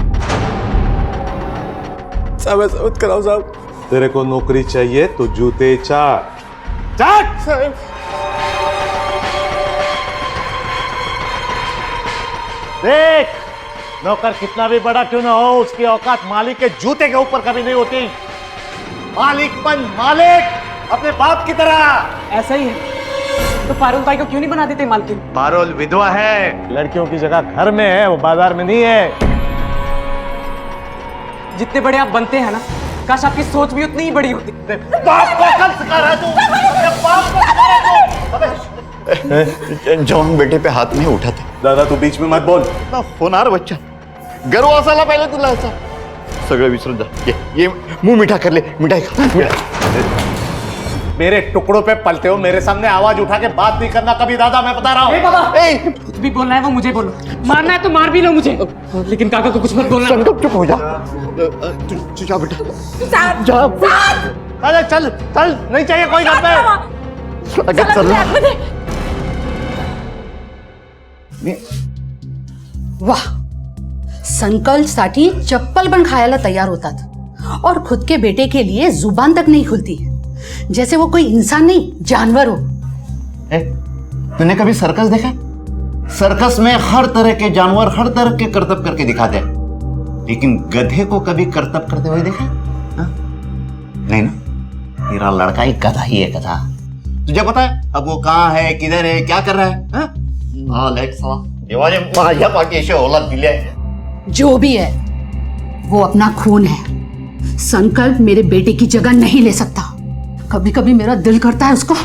साहब ऐसा मत कराओ साहब। तेरे को नौकरी चाहिए तो जूते चाट। चाट साहब। देख, नौकर कितना भी बड़ा क्यों ना हो, उसकी औकात मालिक के जूते के ऊपर कभी नहीं होती। मालिकपन मालिक अपने बाप की तरह। ऐसा ही है तो पारुल भाई को क्यों नहीं बना देते मालकिन? पारुल विधवा है, लड़कियों की जगह घर में है, वो बाजार में नहीं है। जितने बड़े आप बनते हैं ना, काश आपकी सोच भी उतनी ही बड़ी होती। बाप को कल सिखा रहा है तू, बाप को सिखा रहा है तू। जॉन बेटे पे हाथ नहीं उठाते। दादा तू बीच में मत बोल। होणार बच्चा गर्व असायला पाहिजे तुला याचा. सगळं विसरून जा. ये मुंह मीठा कर ले. मिठाई खा. मेरे टुकड़ों पे पलते हो, मेरे सामने आवाज उठा के बात नहीं करना कभी दादा, मैं बता रहा हूँ। कुछ भी बोलना है वो मुझे बोलो, मारना है तो मार भी लो मुझे, लेकिन काका को कुछ मत बोलना। संकट चुप हो जा. तू जा बेटा जा. अरे चल चल, नहीं चाहिए कोई घर पे. अगं चल. वाह, संकल्पसाठी चप्पल पण खायला तैयार होतात और खुद के बेटे के लिए जुबान तक नहीं खुलती, जैसे वो कोई इंसान नहीं जानवर हो. तूने कभी सर्कस देखा? सर्कस में हर तरह के जानवर हर तरह के करतब करके दिखाते हैं, लेकिन गधे को कभी करतब करते हुए देखा? नहीं ना. मेरा लड़का एक गधा ही है, गधा. तुझे पता है अब वो कहाँ है, किधर है, क्या कर रहा है? देवाने माझ्या पाठी अशी औलाद दिली आहे. जो भी है वो अपना खून है. संकल्प मेरे बेटे की जगह नहीं ले सकता. कभी कभी मेरा दिल करता है उसको.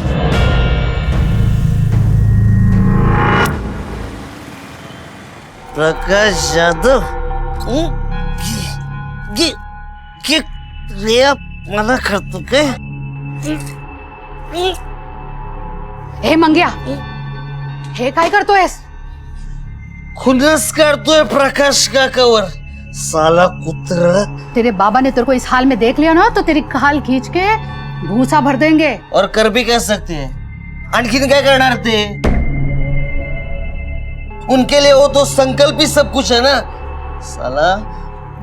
प्रकाश यादव मना करतो काय? हे मंग्या, हे काय करतोयस? खुन्नस काढतोय प्रकाश काकावर, साला कुत्रा. तेरे बाबा ने तेरे को इस हाल में देख लिया ना तो तेरी खाल खींच के भूसा भर देंगे. और कर भी कह सकते हैं. आणखीन काय करणार ते? उनके लिए वो तो संकल्प ही सब कुछ है ना. साला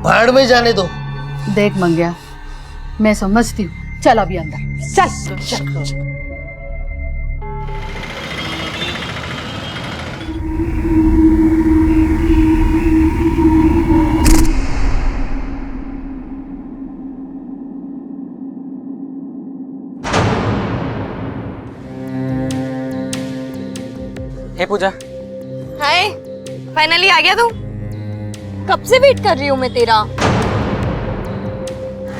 भाड़ में जाने दो. देख मंग्या, मैं समझती हूँ. चल अभी अंदर चल. चल. हे पूजा. हाय, फाइनली आ गया तू. कब से वेट कर रही हूँ मैं तेरा.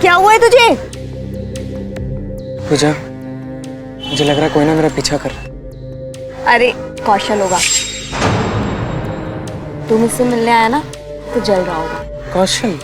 क्या हुआ है तुझे? पूजा, मुझे लग रहा है कोई ना मेरा पीछा कर रहा है. अरे कौशल होगा. तू मुझसे मिलने आया ना तो जल रहा होगा. कौशल?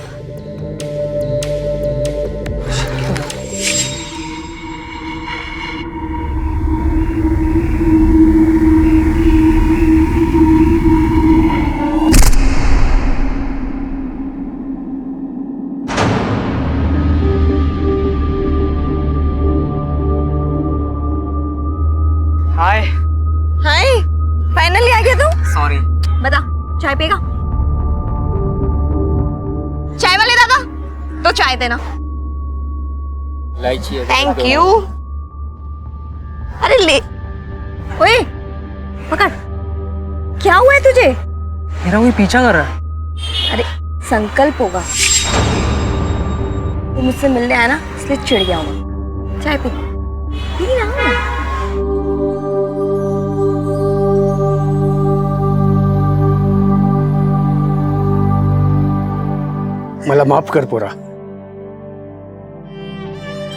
हाय. हाय, फाइनली आ गया तू. सॉरी. बता, चाय पिएगा? चाय वाले दादा, तो चाय देना. Thank you. अरे ले. ओए, पकड़. क्या हुआ है तुझे? मेरा कोई पीछा कर रहा है. अरे संकल्प होगा. तू मुझसे मिलने आया ना, इसलिए चिढ़ गया हूँ. चाय पी. पी ना. मला माफ कर पोरा,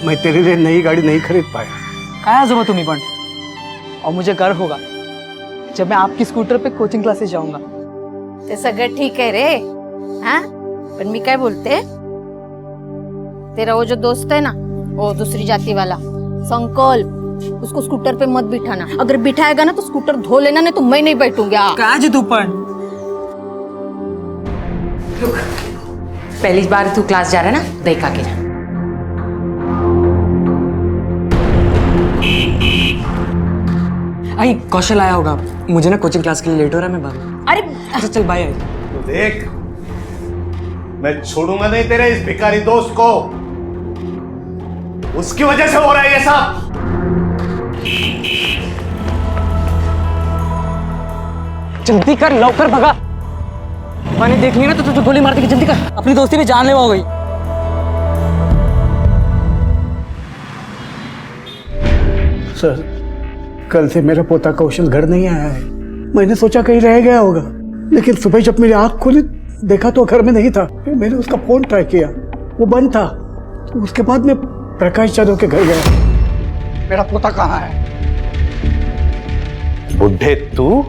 मैं तेरे लिए नई गाड़ी नहीं खरीद पाया. काय आजोबा तुम्ही पण. और मुझे गर्व होगा जब मैं आपकी स्कूटर पे कोचिंग क्लासेस जाऊंगा. ते सगळं ठीक आहे रे. हाँ, पण मी काय बोलते, तेरा वो जो दोस्त है ना, वो दूसरी जाति वाला संकल्प, उसको स्कूटर पे मत बिठाना. अगर बिठाएगा ना तो स्कूटर धो लेना, नहीं तो मैं नहीं बैठूंगी. काय जी तू पण. पहली बार तू क्लास जा रहा है ना, देखा के जा. आई कौशल आया होगा, मुझे ना कोचिंग क्लास के लिए लेट हो रहा है. मैं बात. अरे अच्छा चल बाय. तो देख, मैं छोड़ूंगा नहीं तेरे इस भिखारी दोस्त को. उसकी वजह से हो रहा है ये सब. जल्दी कर, लवकर भगा. मैंने देख लिया ना तो तुझे गोली मार देगी, जल्दी कर, अपनी दोस्ती में जानलेवा हो गई। सर, कल से मेरा पोता कौशल घर नहीं आया है। मैंने सोचा कहीं रह गया होगा, लेकिन सुबह जब मेरी आंख खुली देखा तो घर में नहीं था। फिर मैंने उसका फोन ट्राई किया, वो बंद था। तो उसके बाद मैं प्रकाश यादव के घर गया। मेरा पोता कहाँ है? बुढ़े तू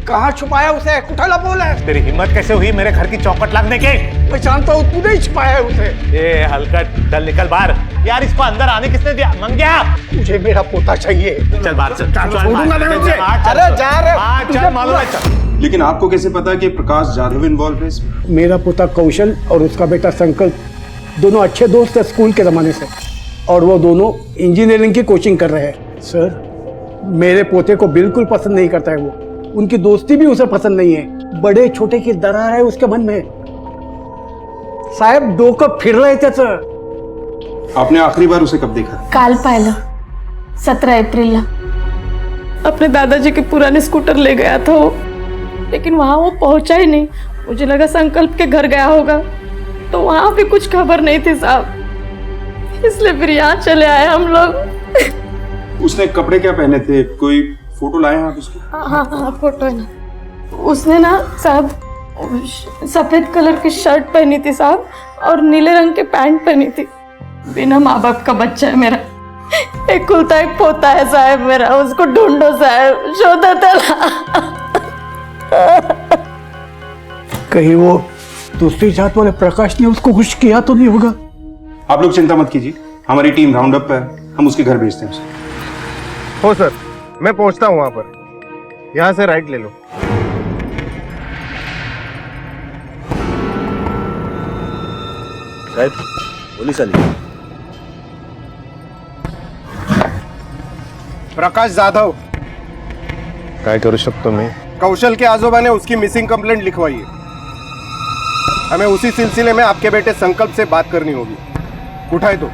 कहाँ छुपाया उसे? उठाला बोल है। तेरी हिम्मत कैसे हुई मेरे घर की चौखट लगने के? मैं जानता हूँ तूने ही छुपाया है उसे। ए हलकट, चल निकल बाहर। यार इसको अंदर आने किसने दिया? मंग्या, मुझे मेरा पोता चाहिए। चल बाहर चल। अरे जा रहे। चल मालूम है चल। लेकिन आपको कैसे पता कि प्रकाश जाधव इन्वॉल्व है इसमें? मेरा पोता कौशल और उसका बेटा संकल्प दोनों अच्छे दोस्त हैं स्कूल के ज़माने से, और वो दोनों इंजीनियरिंग की कोचिंग कर रहे हैं। सर, मेरे पोते को बिल्कुल पसंद नहीं करता है वो, उनकी दोस्ती भी उसे पसंद नहीं है। बड़े छोटे की दरार है उसके मन में। साहब डोकं फिरलंय त्याचं। आपने आखिरी बार उसे कब देखा? काल पाहिलं, 17 एप्रिलला। अपने दादाजी के पुराने स्कूटर ले गया था वो, लेकिन वहां वो पहुंचा ही नहीं। मुझे लगा संकल्प के घर गया होगा, तो वहां भी कुछ खबर नहीं थी साहब, इसलिए फिर यहाँ चले आए हम लोग। उसने कपड़े क्या पहने थे? कोई फोटो लाए हैं आप उसकी? हाँ फोटो है ना। उसने ना साहब सफेद कलर की शर्ट पहनी थी साहब, और नीले रंग के पैंट पहनी थी। बिना माँ बाप का बच्चा है मेरा, इकलौता एक पोता है साहब मेरा, उसको ढूंढो साहब, शोधा तला। कहीं वो दूसरी जात वाले प्रकाश ने उसको कुछ किया तो नहीं होगा? आप लोग चिंता मत कीजिए, हमारी टीम राउंड अप पे है, हम उसके घर भेजते हैं उसे। हो सर, मैं पहुंचता हूं वहां पर। यहां से राइट ले लो। साहेब, पोलीस आली। प्रकाश जाधव। काय करू शकतो मी? कौशल के आजोबा ने उसकी मिसिंग कंप्लेंट लिखवाई है। हमें उसी सिलसिले में आपके बेटे संकल्प से बात करनी होगी। उठाए तो।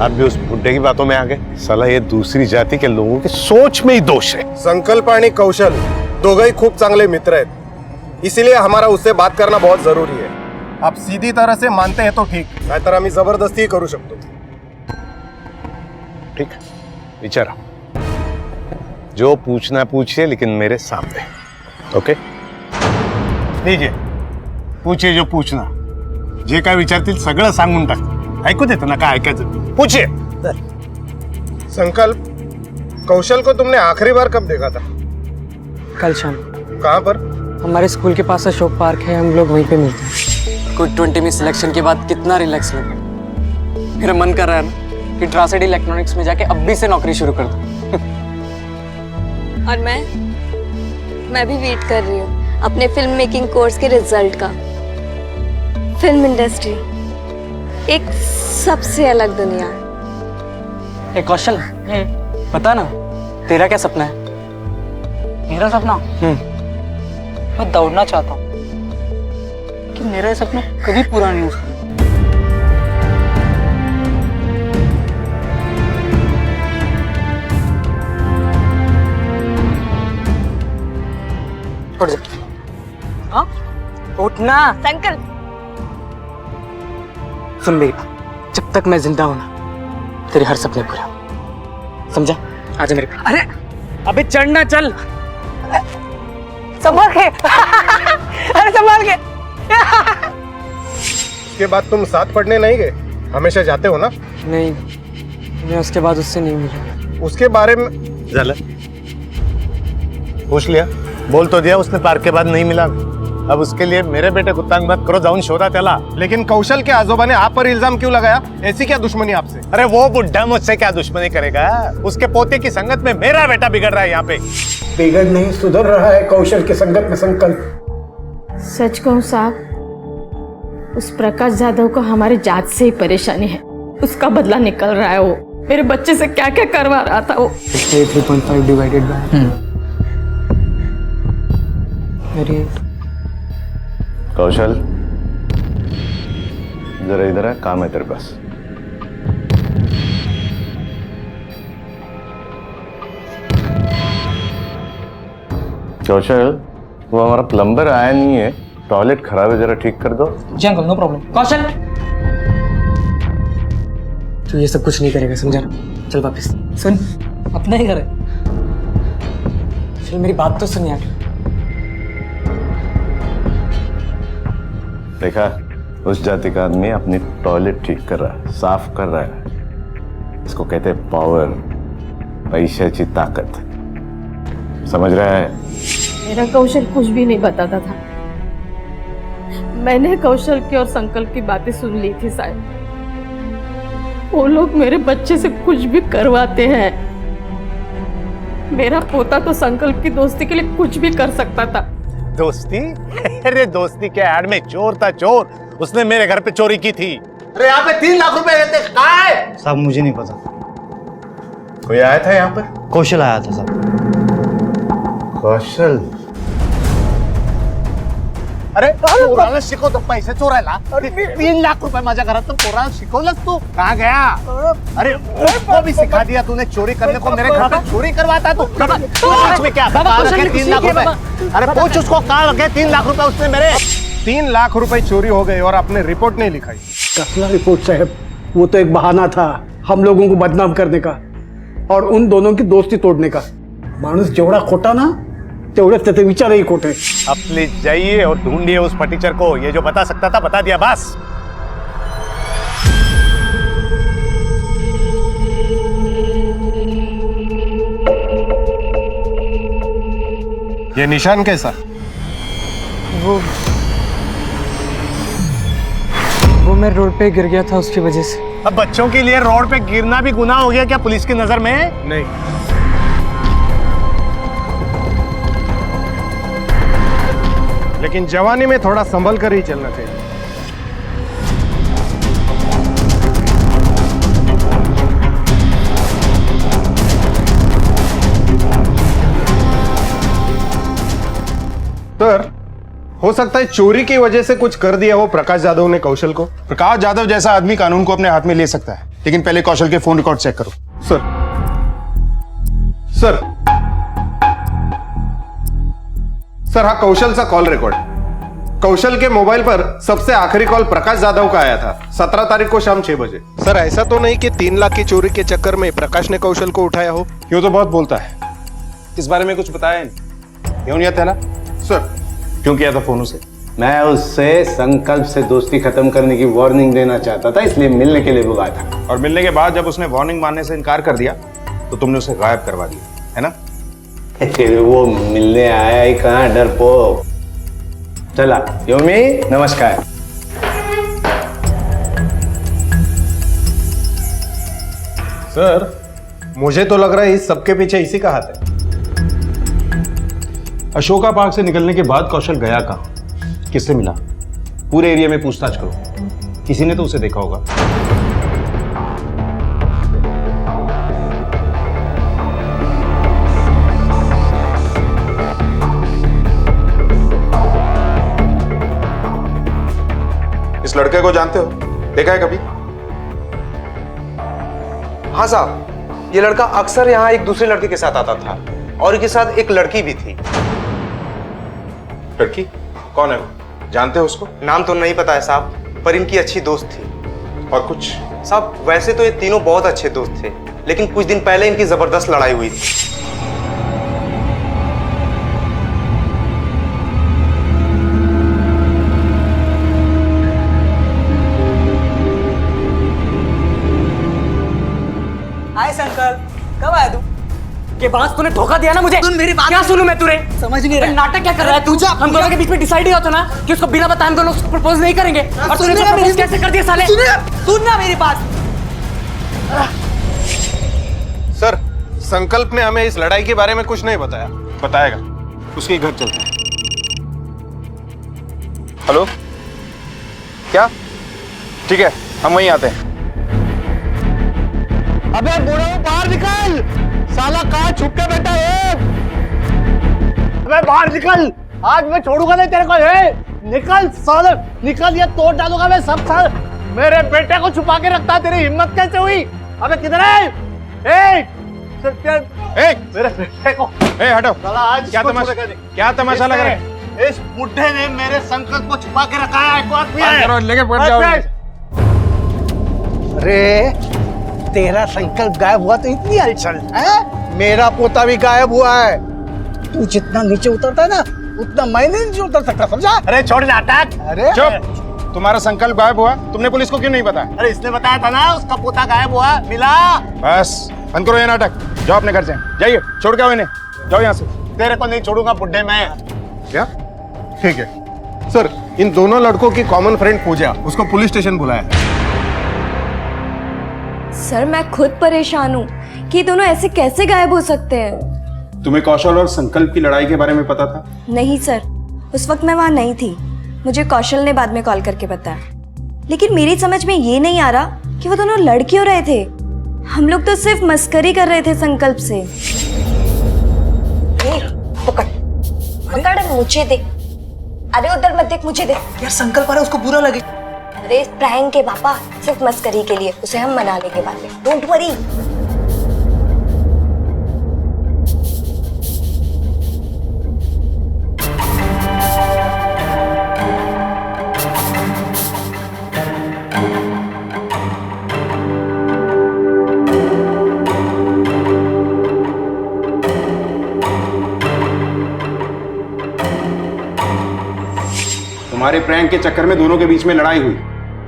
आप भी उस बुड्ढे की बातों में आ गए। साला ये दूसरी जाति के लोगों की सोच में ही दोष है। संकल्प आणि कौशल दोघंही खूप चांगले मित्र आहेत, इसीलिए हमारा उससे बात करना बहुत जरूरी है। आप सीधी तरह से मानते हैं तो ठीक, नाहीतर आम्ही जबरदस्ती करू शकतो। ठीक, विचारा, जो पूछना पूछिए, लेकिन मेरे सामने। ओके, ठीक आहे, पूछिए जो पूछना। जे काय विचारतील सगळं सांगून टाक। ऐकू देतं ना, काय ऐकायचं पूछिए। संकल्प, कौशल को तुमने आखिरी बार कब देखा था? कल शाम। कहाँ पर? हमारे स्कूल के पास अशोक पार्क है, हम लोग वहीं पे मिलते हैं। कुछ 20 में सिलेक्शन के बाद कितना रिलैक्स लगा। मेरा मन कर रहा है ना कि ट्रांसडी इलेक्ट्रॉनिक्स में जाके अभी से नौकरी शुरू कर दूं। और मैं भी वेट कर रही हूँ अपने फिल्म मेकिंग कोर्स के रिजल्ट का। फिल्म इंडस्ट्री एक सबसे अलग दुनिया। ए कौशल, पता ना तेरा क्या सपना है? मेरा सपना? मैं दौड़ना चाहता हूँ, कि मेरा ये सपना कभी पूरा नहीं हो सकता। उठ जा। हाँ? उठना। संकल्प, सुन मेरी बात, जब तक मैं जिंदा हूं ना, तेरे हर सपने पूरे हों। समझा? आजा मेरे पास। अरे अबे चढ़ना, चल। संभाल के। अरे संभाल के। उसके बाद तुम साथ पढ़ने नहीं गए? हमेशा जाते हो ना? नहीं, मैं उसके बाद उससे नहीं मिला। उसके बारे में झालं? पूछ लिया, बोल तो दिया उसने, पार्क के बाद नहीं मिला। अब उसके लिए मेरे बेटे को तंग मत करो, जाऊन शोधा त्याला। लेकिन कौशल के आजोबा ने आप पर इल्जाम क्यों लगाया? ऐसी क्या दुश्मनी आपसे? अरे वो बुढ़ा मुझसे क्या दुश्मनी करेगा? उसके पोते की संगत में मेरा बेटा बिगड़ रहा है यहाँ पे। बिगड़ नहीं, सुधर रहा है कौशल की संगत में संकल्प। सच कहूँ साहब, उस प्रकाश जाधव को हमारे जात से ही परेशानी है। उसका बदला निकल रहा है वो। मेरे बच्चे से क्या क्या करवा रहा था वो। 3.5 डिवाइडेड बाय मेरी। कौशल, जरा इधर है, काम है तेरे पास। कौशल, वो हमारा प्लम्बर आया नहीं है, टॉयलेट खराब है, जरा ठीक कर दो। जी अंकल, नो प्रॉब्लम। कौशल, तू ये सब कुछ नहीं करेगा, समझा ना? चल वापस। सुन, अपना ही घर है। चल मेरी बात तो सुन यार। देखा, उस जाति का आदमी अपनी टॉयलेट ठीक कर रहा है, साफ कर रहा है। इसको कहते हैं पावर, पैशाची ताकत। समझ रहा है? मेरा कौशल कुछ भी नहीं बताता था। मैंने कौशल की और संकल्प की बातें सुन ली थी शायद। वो लोग मेरे बच्चे से कुछ भी करवाते हैं। मेरा पोता तो संकल्प की दोस्ती के लिए कुछ भी कर सकता था। दोस्ती? अरे दोस्ती के ऐड में चोर था चोर, उसने मेरे घर पे चोरी की थी। अरे यहाँ पे 3 लाख रुपए रहते, कहाँ है? साहब मुझे नहीं पता। कोई आया था यहाँ पर? कौशल आया था साहब। कौशल? अरे पोराला शिकवतो, पैसे चोरायला 3 लाख रुपए माझ्या घरात, तो पोराला शिकवलंस तू? कहाँ गया? अरे उसको भी सिखा दिया तूने चोरी करने को, मेरे घर पे चोरी करवाता है तू। सच में क्या? कहाँ रखे 3 लाख रुपए? अरे पूछ उसको, कहाँ रखे 3 लाख रुपए उसने मेरे? 3 लाख रुपए चोरी हो गए और आपने रिपोर्ट नहीं लिखाई। कसला रिपोर्ट साहब, वो तो एक बहाना था हम लोगों को बदनाम करने का और उन दोनों की दोस्ती तोड़ने का। माणूस जेवढा खोटा ना, तेवढे त्याचे विचारही खोटे। अब प्लीज जाइए और ढूंढिए उस फटीचर को। ये जो बता सकता था बता दिया, बस। ये निशान कैसा? वो मैं रोड पे गिर गया था, उसकी वजह से। अब बच्चों के लिए रोड पे गिरना भी गुनाह हो गया क्या पुलिस की नजर में? नहीं। लेकिन जवानी में थोड़ा संभल कर ही चलना चाहिए। सर, हो सकता है चोरी की वजह से कुछ कर दिया हो प्रकाश यादव ने कौशल को। प्रकाश यादव जैसा आदमी कानून को अपने हाथ में ले सकता है, लेकिन पहले कौशल के फोन रिकॉर्ड चेक करो। सर, हाँ, कौशल सा कॉल रिकॉर्ड। कौशल के मोबाइल पर सबसे आखिरी कॉल प्रकाश यादव का आया था 17 तारीख को शाम 6 बजे। सर, ऐसा तो नहीं कि 3 लाख की चोरी के चक्कर में प्रकाश ने कौशल को उठाया हो? यूं तो बहुत बोलता है, इस बारे में कुछ बताया नहीं। क्यों नहीं आता ना? सर, क्यों किया था फोन उसे? मैं उससे संकल्प से दोस्ती खत्म करने की वार्निंग देना चाहता था, इसलिए मिलने के लिए बुलाया था। और मिलने के बाद जब उसने वार्निंग मानने से इनकार कर दिया तो तुमने उसे गायब करवा दिया, है ना? वो मिलने आया ही कहाँ, डरपोक। चला योमी, नमस्कार। सर, मुझे तो लग रहा है इस सबके पीछे इसी का हाथ है। अशोका पार्क से निकलने के बाद कौशल गया कहाँ, किससे मिला? पूरे एरिया में पूछताछ करो, किसी ने तो उसे देखा होगा। इस लड़के को जानते हो? देखा है कभी? हाँ साहब, ये लड़का अक्सर यहाँ एक दूसरे लड़के के साथ आता था और इनके साथ एक लड़की भी थी। लड़की कौन है वो? जानते हो उसको? नाम तो नहीं पता है साहब, पर इनकी अच्छी दोस्त थी। और कुछ? साहब, वैसे तो ये तीनों बहुत अच्छे दोस्त थे, लेकिन कुछ दिन पहले इनकी जबरदस्त लड़ाई हुई थी। हाय संकल्प, कब आया तू? के पास तूने धोखा दिया ना मुझे। सुन मेरी बात, क्या सुनूं मैं तुरे? समझ नहीं रहा। नाटक क्या कर रहा है तू? हम दोनों के बीच में डिसाइड ही होता ना कि उसको बिना बताए हम दोनों प्रपोज नहीं करेंगे, और तूने प्रपोज कैसे कर दिया साले? सुनना मेरी बात। सर, संकल्प ने हमें इस लड़ाई के बारे में कुछ नहीं बताया। बताएगा, उसके घर चलते हैं। हेलो, क्या? ठीक है, हम वहीं आते हैं। अबे बुढ़ा, बाहर निकल साला, कहाँ छुप के बैठा है? अबे बाहर निकल, आज मैं छोड़ूंगा नहीं तेरे को। निकल साले, निकल, ये तोड़ डालूंगा मैं सब साल। मेरे बेटे को छुपा के रखता, तेरी हिम्मत कैसे हुई? अबे किधर है? मेरे बेटे को हटो। साला आज क्या तमाशा लग रहा है? इस बुढ़े ने मेरे संकल्प को छुपा के रखा है। लेके बैठ जाओ। अरे तेरा संकल्प गायब हुआ तो इतनी हलचल है? मेरा पोता भी गायब हुआ है। तू जितना नीचे उतरता है ना उतना मैं नीचे उतर सकता, समझा? अरे छोड़ नाटक। अरे चुप। तुम्हारा संकल्प गायब हुआ, तुमने पुलिस को क्यों नहीं बताया? अरे इसने बताया था ना, उसका पोता गायब हुआ, मिला। बस बंद करो ये नाटक, जाओ अपने घर से। जाइए, छोड़ के आओ इन्हें, जाओ यहाँ से। तेरे को नहीं छोड़ूंगा बुढ़े मैं। क्या? ठीक है सर, इन दोनों लड़कों की कॉमन फ्रेंड पूजा, उसको पुलिस स्टेशन बुलाया। सर मैं खुद परेशान हूँ कि दोनों ऐसे कैसे गायब हो सकते हैं। तुम्हें कौशल और संकल्प की लड़ाई के बारे में पता था? नहीं सर, उस वक्त मैं वहाँ नहीं थी। मुझे कौशल ने बाद में कॉल करके बताया। लेकिन मेरी समझ में ये नहीं आ रहा कि वो दोनों लड़ क्यों रहे थे। हम लोग तो सिर्फ मस्करी कर रहे थे संकल्प से। पकड़ मुझे दे। अरे उधर मत देख, मुझे दे। यार संकल्प आ रहा है, उसको बुरा लगे। अरे प्रैंक है पापा, सिर्फ मस्करी के लिए, उसे हम मना लेंगे बाद में। Don't worry. तुम्हारे प्रैंक के चक्कर में दोनों के बीच में लड़ाई हुई,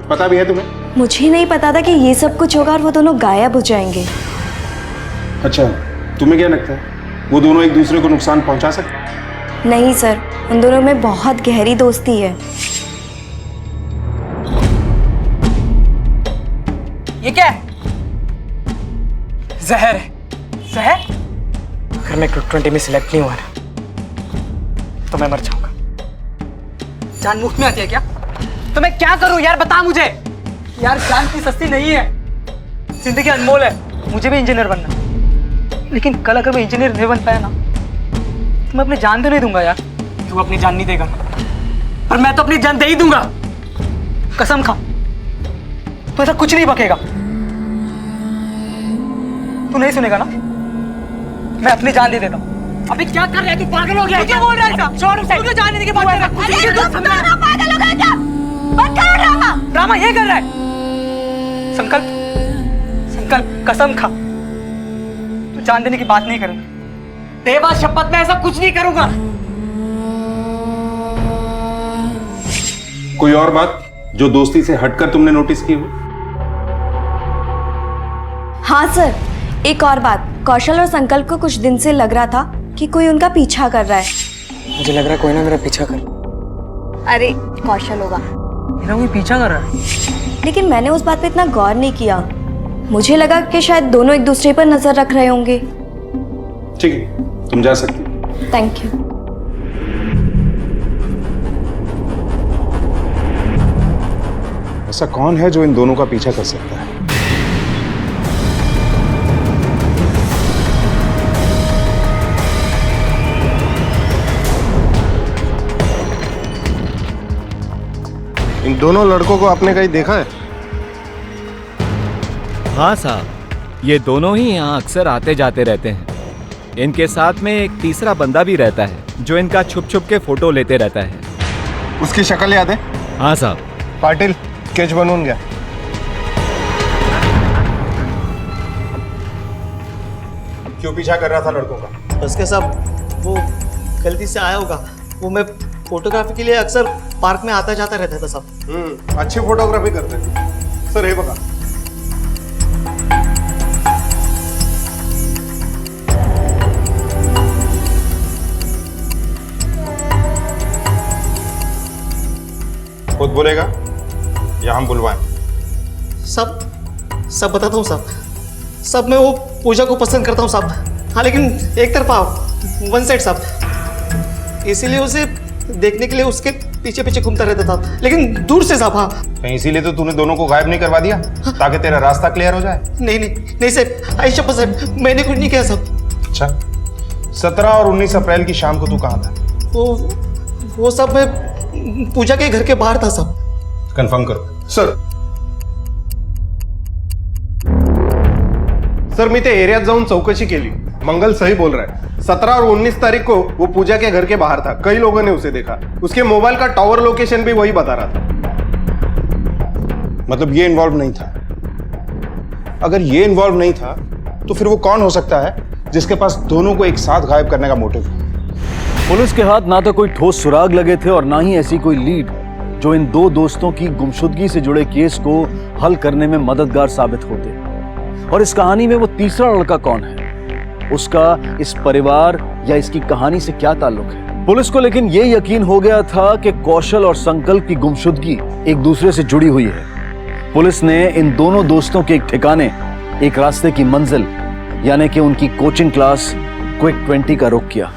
पता भी है तुम्हें? मुझे नहीं पता था कि ये सब कुछ होगा और वो दोनों गायब हो जाएंगे। अच्छा, तुम्हें क्या लगता है वो दोनों एक दूसरे को नुकसान पहुंचा सकते? नहीं सर, उन दोनों में बहुत गहरी दोस्ती है। ये क्या है? जहर है। जहर? अगर मैं ग्रुप 20 में सिलेक्ट नहीं हुआ ना तो मैं मर जाऊंगा। जान मुफ्त में आती है क्या? तो मैं क्या करूं यार, बता मुझे। यार जान की सस्ती नहीं है, जिंदगी अनमोल है। मुझे भी इंजीनियर बनना है, लेकिन कल अगर मैं इंजीनियर नहीं बन पाया ना तो मैं अपनी जान तो नहीं दूंगा यार। तू अपनी जान नहीं देगा, पर मैं तो अपनी जान दे ही दूंगा। कसम खा, तो ऐसा कुछ नहीं बकेगा। तू नहीं सुनेगा ना, मैं अपनी जान दे देता हूँ। अबे क्या कर रहा है तू? पागल हो गया क्या? बोल रहा है छोड़ उसे। तू जाने की बात कर रहा है। पागल हो गया क्या? बंद करो ड्रामा। ड्रामा ये कर रहा है। संकल्प, संकल्प कसम खा, तू जान देने की बात नहीं करूंगा। देवा शपथ में ऐसा कुछ नहीं करूंगा। कोई और बात जो दोस्ती से हटकर तुमने नोटिस की हो? हाँ सर, एक और बात। कौशल और संकल्प को कुछ दिन से लग रहा था कि कोई उनका पीछा कर रहा है। मुझे लग रहा है कोई ना मेरा पीछा कर। अरे कौशल होगा। मेरा कोई पीछा कर रहा है। लेकिन मैंने उस बात पे इतना गौर नहीं किया। मुझे लगा कि शायद दोनों एक दूसरे पर नजर रख रहे होंगे। ठीक है, तुम जा सकती हो। Thank you. ऐसा कौन है जो इन दोनों का पीछा कर सकता है? इन दोनों लड़कों को आपने कहीं देखा है? हाँ साहब, ये दोनों ही यहाँ अक्सर आते जाते रहते हैं। इनके साथ में एक तीसरा बंदा भी रहता है जो इनका छुप छुप के फोटो लेते रहता है। उसकी शक्ल याद है? हाँ साहब। पाटिल, स्केच बनून गया। क्यों पीछा कर रहा था लड़कों का? उसके साहब वो गलती से आया होगा। वो मैं फोटोग्राफी के लिए अक्सर पार्क में आता जाता रहता था साहब। अच्छी फोटोग्राफी करते हैं सर। हे बघा, खुद बोलेगा या हम बुलवाएं? सब बताता हूँ साहब। सब मैं वो पूजा को पसंद करता हूँ साहब। हाँ लेकिन एक तरफा, वन साइड साहब। इसीलिए उसे देखने के लिए उसके पीछे पीछे घूमता रहता था, लेकिन दूर से साहब। हाँ कहीं इसीलिए तो तूने दोनों को गायब नहीं करवा दिया ताकि तेरा रास्ता क्लियर हो जाए? नहीं साहब, आई शपथ साहब, मैंने कुछ नहीं किया साहब। अच्छा, 17 और 19 अप्रैल की शाम को तू कहाँ था? वो सब मैं पूजा के घर के बाहर था साहब। कंफर्म करो। सर मी त्या एरियात जाऊन चौकशी केली, मंगल सही बोल रहा है। 17 और 19 तारीख को वो पूजा के घर के बाहर था, कई लोगों ने उसे देखा। उसके मोबाइल का टावर लोकेशन भी वही बता रहा था। मतलब ये इन्वॉल्व नहीं था? अगर ये इन्वॉल्व नहीं था तो फिर वो कौन हो सकता है जिसके पास दोनों को एक साथ गायब करने का मोटिव है? पुलिस के हाथ ना तो कोई ठोस सुराग लगे थे और ना ही ऐसी कोई लीड जो इन दो दोस्तों की गुमशुदगी से जुड़े केस को हल करने में मददगार साबित होते। और इस कहानी में वो तीसरा लड़का कौन है, उसका इस परिवार या इसकी कहानी से क्या ताल्लुक है? पुलिस को लेकिन ये यकीन हो गया था कि कौशल और संकल्प की गुमशुदगी एक दूसरे से जुड़ी हुई है। पुलिस ने इन दोनों दोस्तों के एक ठिकाने, एक रास्ते की मंजिल यानी कि उनकी कोचिंग क्लास क्विक 20 का रुख किया।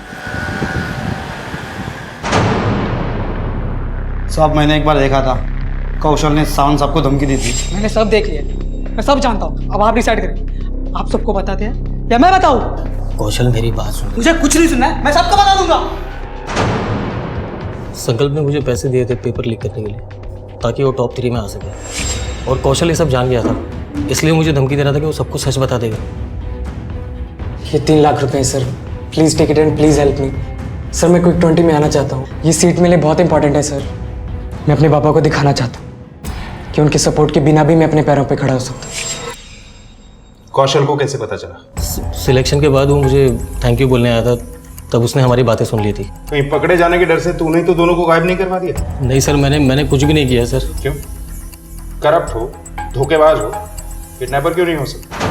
साहब मैंने एक बार देखा था, कौशल ने सावन साहब को धमकी दी थी। मैंने सब देख लिया, मैं सब जानता हूँ। अब आप डिसाइड करें, आप सबको बताते हैं या मैं बताऊँ? कौशल मेरी बात सुन। मुझे कुछ नहीं सुनना है, मैं सबको बता दूंगा। संकल्प ने मुझे पैसे दिए थे पेपर लीक करने के लिए ताकि वो टॉप 3 में आ सके, और कौशल ये सब जान गया था, इसलिए मुझे धमकी दे रहा था कि वो सबको सच बता देगा। ये 3 लाख रुपए हैं sir, please take it and please help me. Sir मैं क्विक 20 में आना चाहता हूँ, ये सीट मेरे लिए बहुत इंपॉर्टेंट है सर। मैं अपने पापा को दिखाना चाहता हूँ कि उनके सपोर्ट के बिना भी मैं अपने पैरों पे खड़ा हो सकता हूँ। कौशल को कैसे पता चला? सिलेक्शन के बाद वो मुझे थैंक यू बोलने आया था, तब उसने हमारी बातें सुन ली थी। कहीं पकड़े जाने के डर से तूने तो दोनों को गायब नहीं करवा दिया? नहीं सर, मैंने कुछ भी नहीं किया सर। क्यों? करप्ट हो, धोखेबाज हो, किडनैपर क्यों नहीं हो सकता?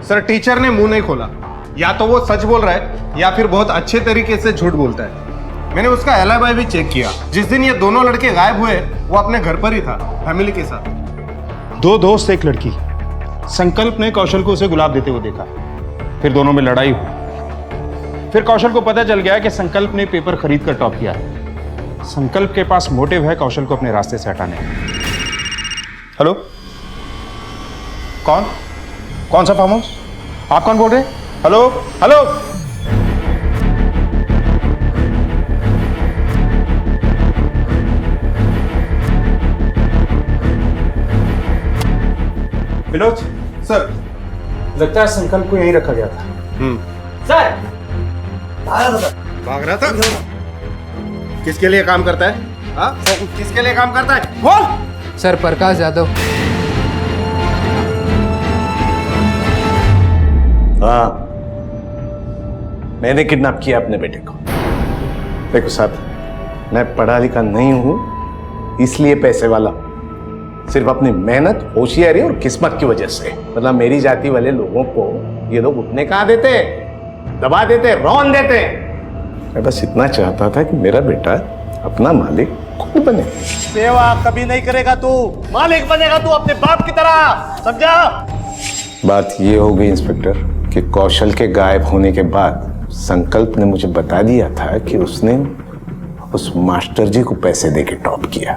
सर टीचर ने मुंह नहीं खोला, या तो वो सच बोल रहा है या फिर बहुत अच्छे तरीके से झूठ बोलता है। मैंने उसका एलिबी भी चेक किया। जिस दिन ये दोनों लड़के गायब हुए वो अपने घर पर ही था, फैमिली के साथ। 2 दोस्त एक लड़की। संकल्प ने कौशल को उसे गुलाब देते हुए देखा, फिर दोनों में लड़ाई हुई। फिर कौशल को पता चल गया कि संकल्प ने पेपर खरीद कर टॉप किया है। संकल्प के पास मोटिव है कौशल को अपने रास्ते से हटाने का। हेलो, कौन सा फार्म हाउस? आप कौन बोल रहे हैं? हेलो हेलो, विनोद सर, लगता है संकल्प को यहीं रखा गया था। सर भाग रहा था? किसके लिए काम करता है? हाँ? किसके लिए काम करता है? बोल। सर प्रकाश यादव। हाँ, मैंने किडनैप किया अपने बेटे को। देखो साहब, मैं पढ़ा लिखा नहीं हूं इसलिए पैसे वाला, सिर्फ अपनी मेहनत, होशियारी और किस्मत की वजह से। मतलब मेरी जाति वाले लोगों को ये लोग उठने कहाँ देते, दबा देते, रौन देते। मैं बस इतना चाहता था कि मेरा बेटा अपना मालिक खुद बने। सेवा कभी नहीं करेगा तू, मालिक बनेगा तू अपने बाप की तरह, समझा? बात ये हो गई इंस्पेक्टर कि कौशल के गायब होने के बाद संकल्प ने मुझे बता दिया था कि उसने उस मास्टर जी को पैसे देके टॉप किया,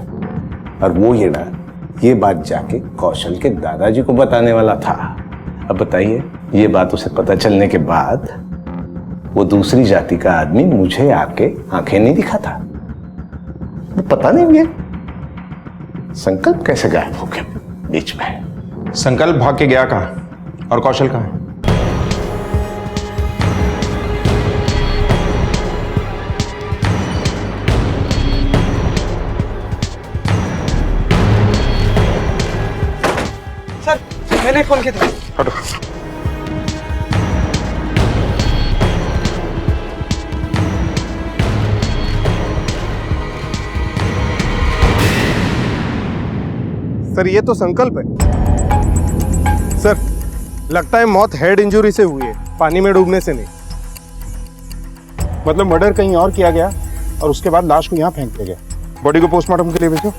और वो ये बात जाके कौशल के दादाजी को बताने वाला था। अब बताइए, ये बात उसे पता चलने के बाद वो दूसरी जाति का आदमी मुझे आके आंखें नहीं दिखाता। पता नहीं ये संकल्प कैसे गायब हो गया बीच में। संकल्प भाग के गया कहाँ और कौशल कहाँ है? सर मैंने फोन किया था। हटो। सर ये तो संकल्प है। सर लगता है मौत हेड इंजरी से हुई है, पानी में डूबने से नहीं। मतलब मर्डर कहीं और किया गया और उसके बाद लाश को यहाँ फेंक दिया गया। बॉडी को पोस्टमार्टम के लिए भेजो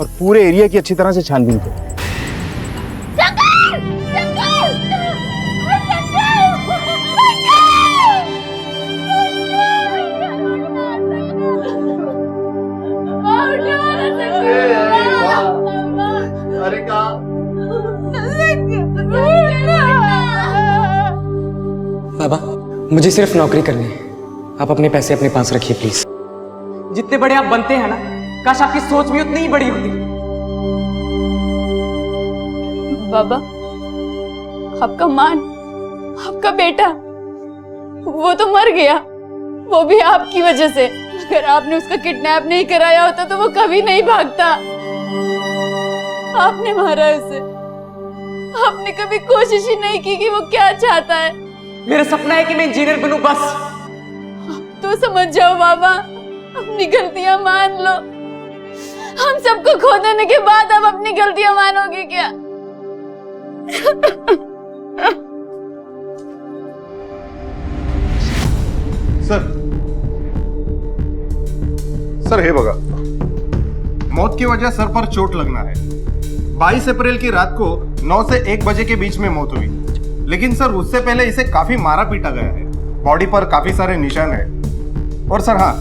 और पूरे एरिया की अच्छी तरह से छानबीन करो। बाबा मुझे सिर्फ नौकरी करनी है, आप अपने पैसे अपने पास रखिए प्लीज। जितने बड़े आप बनते हैं ना, काश आपकी सोच भी उतनी ही बड़ी होती। बाबा आपका मान, आपका बेटा वो तो मर गया, वो भी आपकी वजह से। अगर आपने उसका किडनैप नहीं कराया होता तो वो कभी नहीं भागता। आपने मारा उसे। आपने कभी कोशिश ही नहीं की कि वो क्या चाहता है। मेरा सपना है कि मैं इंजीनियर बनूं बस। तो समझ जाओ बाबा, अपनी गलतियां मान लो। हम सबको खो देने के बाद अब अपनी गलतियां मानोगे क्या? सर हे बघा, मौत की वजह सर पर चोट लगना है। 22 अप्रैल की रात को 9 से 1 बजे के बीच में मौत हुई, लेकिन सर उससे पहले इसे काफी मारा पीटा गया है। बॉडी पर काफी सारे निशान है। और सर हाँ,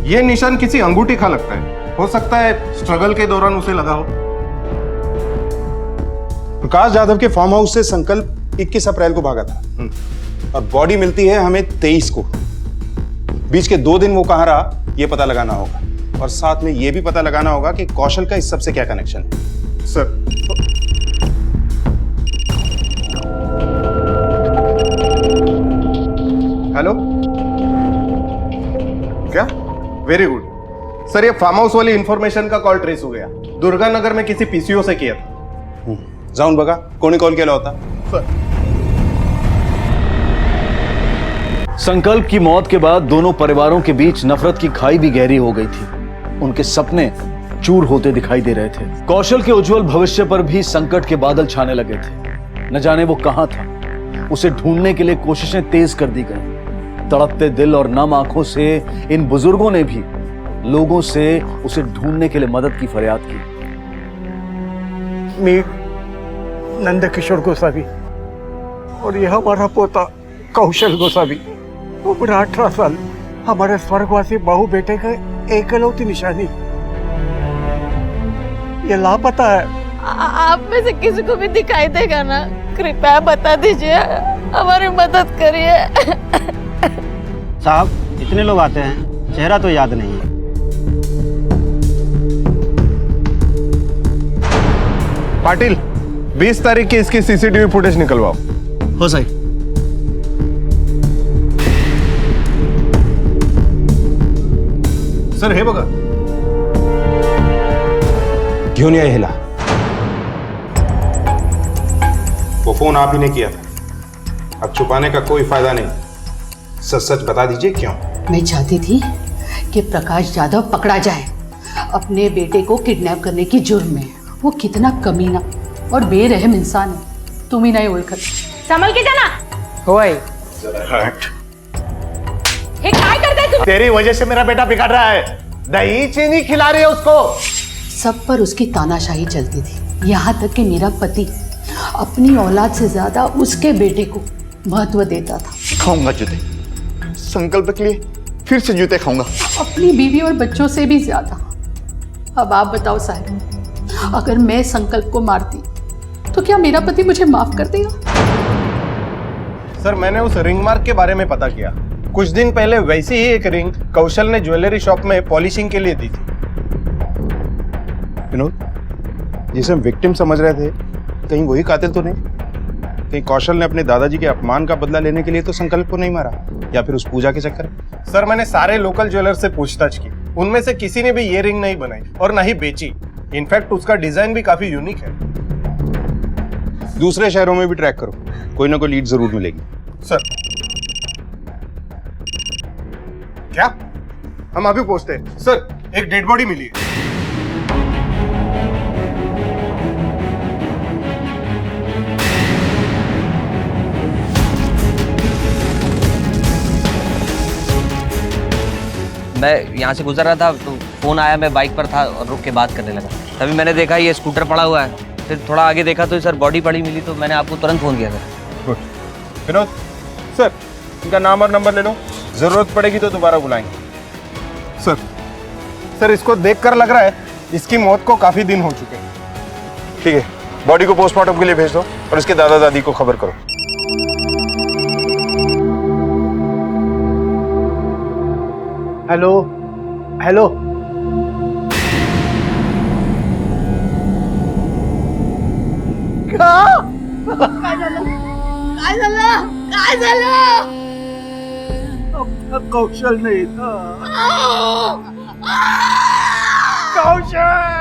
ये निशान किसी अंगूठी का लगता है। हो सकता है स्ट्रगल के दौरान उसे लगा हो। प्रकाश यादव के फार्म हाउस से संकल्प 21 अप्रैल को भागा था और बॉडी मिलती है हमें 23 को। बीच के 2 दिन वो कहां रहा ये पता लगाना होगा, और साथ में ये भी पता लगाना होगा कि कौशल का इस सबसे क्या कनेक्शन है। सर हेलो, क्या? वेरी गुड सर, ये फार्म हाउस वाली इंफॉर्मेशन का कॉल ट्रेस हो गया। दुर्गा नगर में किसी पीसीओ से किया था। जाऊन बघा कोणी कॉल केला होता। सर संकल्प की मौत के बाद दोनों परिवारों के बीच नफरत की खाई भी गहरी हो गई थी। उनके सपने चूर होते दिखाई दे रहे थे। कौशल के उज्जवल भविष्य पर भी संकट के बादल छाने लगे थे। न जाने वो कहां था। उसे ढूंढने के लिए कोशिशें तेज कर दी गई। तड़पते दिल और नम आंखों से इन बुजुर्गों ने भी लोगों से उसे ढूंढने के लिए मदद की फरियाद की। मी नंदकिशोर गोसावी और यह हमारा पोता कौशल गोसावी, उम्र 18 साल, हमारे स्वर्गवासी बहु बेटे का एकलौती निशानी। ये लापता है। आप में से किसी को भी दिखाई देगा ना, कृपया बता दीजिए, हमारी मदद करिए। साहब इतने लोग आते हैं, चेहरा तो याद नहीं है। पाटिल 20 तारीख की इसकी सीसीटीवी फुटेज निकलवाओ। हो सही। सर हे बघा, घेऊन या ह्याला। वो फोन आप ही ने किया था। अब छुपाने का कोई फायदा नहीं, सच सच बता दीजिए क्यों। मैं चाहती थी कि प्रकाश यादव पकड़ा जाए अपने बेटे को किडनैप करने की जुर्म में। वो कितना कमीना और बेरहम इंसान है, तुम ही नहीं ओळखत। संभल के जाना। होय हट। ये काय करते तुम? तेरी वजह से मेरा बेटा बिगड़ रहा है। दही चीनी खिला रही है उसको। सब पर उसकी तानाशाही चलती थी, यहाँ तक कि मेरा पति अपनी औलाद से ज्यादा उसके बेटे को महत्व देता था। खाऊंगा जूते, संकल्प के लिए फिर से जूते खाऊंगा। अपनी बीवी और बच्चों से भी ज्यादा। अब आप बताओ साहब, अगर मैं संकल्प को मारती तो क्या मेरा पति मुझे माफ कर देगा? सर मैंने उस रिंग मार्क के बारे में पता किया। कुछ दिन पहले वैसी ही एक रिंग कौशल ने ज्वेलरी शॉप में पॉलिशिंग के लिए दी थी। विनोद, जिसे हम विक्टिम समझ रहे थे, कहीं वही कातिल तो नहीं? कहीं कौशल ने अपने दादाजी के अपमान का बदला लेने के लिए तो संकल्प को नहीं मारा, या फिर उस पूजा के चक्कर में? सर मैंने सारे लोकल ज्वेलर से पूछताछ की, उनमें से किसी ने भी ये रिंग नहीं बनाई और न ही बेची। इनफैक्ट उसका डिजाइन भी काफी यूनिक है। दूसरे शहरों में भी ट्रैक करो, कोई ना कोई लीड जरूर मिलेगी। सर क्या? हम अभी पहुंचते हैं। सर एक डेड बॉडी मिली है। मैं यहाँ से गुजर रहा था तो फोन आया, मैं बाइक पर था और रुक के बात करने लगा। तभी मैंने देखा ये स्कूटर पड़ा हुआ है। फिर थोड़ा आगे देखा तो सर बॉडी पड़ी मिली, तो मैंने आपको तुरंत फोन किया था। गुड। विनोद सर, इनका नाम और नंबर ले लो, जरूरत पड़ेगी तो दोबारा बुलाएंगे। सर इसको देखकर लग रहा है इसकी मौत को काफी दिन हो चुके हैं। ठीक है, बॉडी को पोस्टमार्टम के लिए भेज दो और इसके दादा दादी को खबर करो। हेलो हेलो, काय झालं? काय झालं? काय झालं? कौशल नहीं था। कौशल!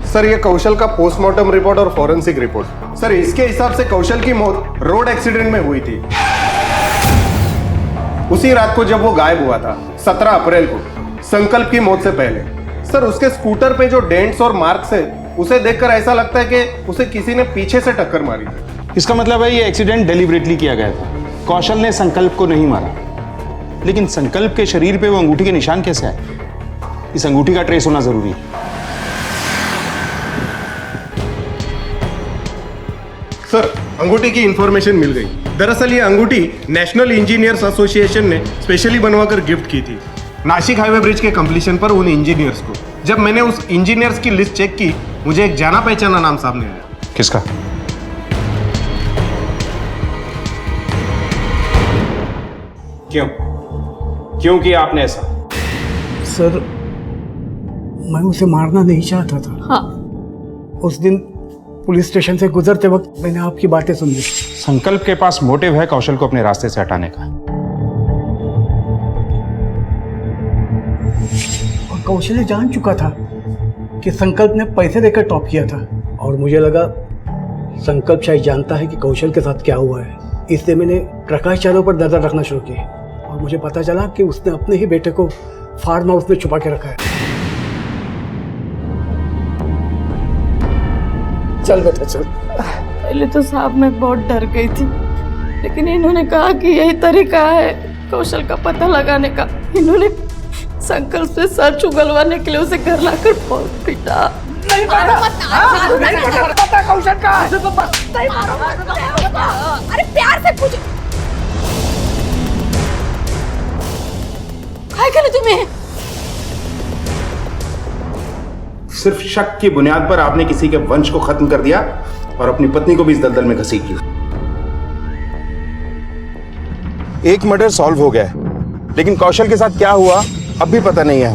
सर ये कौशल का पोस्टमार्टम रिपोर्ट और फॉरेंसिक रिपोर्ट। सर इसके हिसाब से कौशल की मौत रोड एक्सीडेंट में हुई थी, उसी रात को जब वो गायब हुआ था, 17 अप्रैल को, संकल्प की मौत से पहले। सर उसके स्कूटर पे जो डेंट्स और मार्क्स है, उसे देखकर ऐसा लगता है कि उसे किसी ने पीछे से टक्कर मारी थी। इसका मतलब है ये एक्सीडेंट डेलिबरेटली किया गया था। कौशल ने संकल्प को नहीं मारा, लेकिन संकल्प के शरीर पे वो अंगूठी के निशान कैसे आए? इस अंगूठी का ट्रेस होना जरूरी है। सर अंगूठी की इंफॉर्मेशन मिल गई। दरअसल ये अंगूठी नेशनल इंजीनियर्स एसोसिएशन ने स्पेशली बनवाकर गिफ्ट की थी नासिक हाईवे ब्रिज के कंप्लीशन पर उन इंजीनियर्स को। जब मैंने उस इंजीनियर्स की लिस्ट चेक की, मुझे एक जाना पहचाना नाम सामने आया। किसका? क्यों किया आपने ऐसा? सर मैं उसे मारना नहीं चाहता था। हाँ। उस दिन पुलिस स्टेशन से गुजरते वक्त मैंने आपकी बातें सुन ली। संकल्प के पास मोटिव है कौशल को अपने रास्ते से हटाने का। और कौशल जान चुका था कि संकल्प ने पैसे देकर टॉप किया था, और मुझे लगा संकल्प शायद जानता है कि कौशल के साथ क्या हुआ है, इसलिए मैंने प्रकाश यादव पर नजर रखना शुरू की। और मुझे पता चला कि उसने अपने ही बेटे को फार्म हाउस में छुपा के रखा है। चल बेटा चल। पहले तो साहब मैं बहुत डर गई थी, लेकिन इन्होंने कहा कि यही तरीका है कौशल का पता लगाने का। इन्होंने संकल्प से सच उगलवाने के लिए उसे घर लाकर बहुत पीटा। नहीं पता कौशल का। अरे प्यार से पूछो। काय केलं तुम्ही? सिर्फ शक की बुनियाद पर आपने किसी के वंश को खत्म कर दिया और अपनी पत्नी को भी इस दलदल में घसीट लिया। एक मर्डर सॉल्व हो गया है, लेकिन कौशल के साथ क्या हुआ अब भी पता नहीं है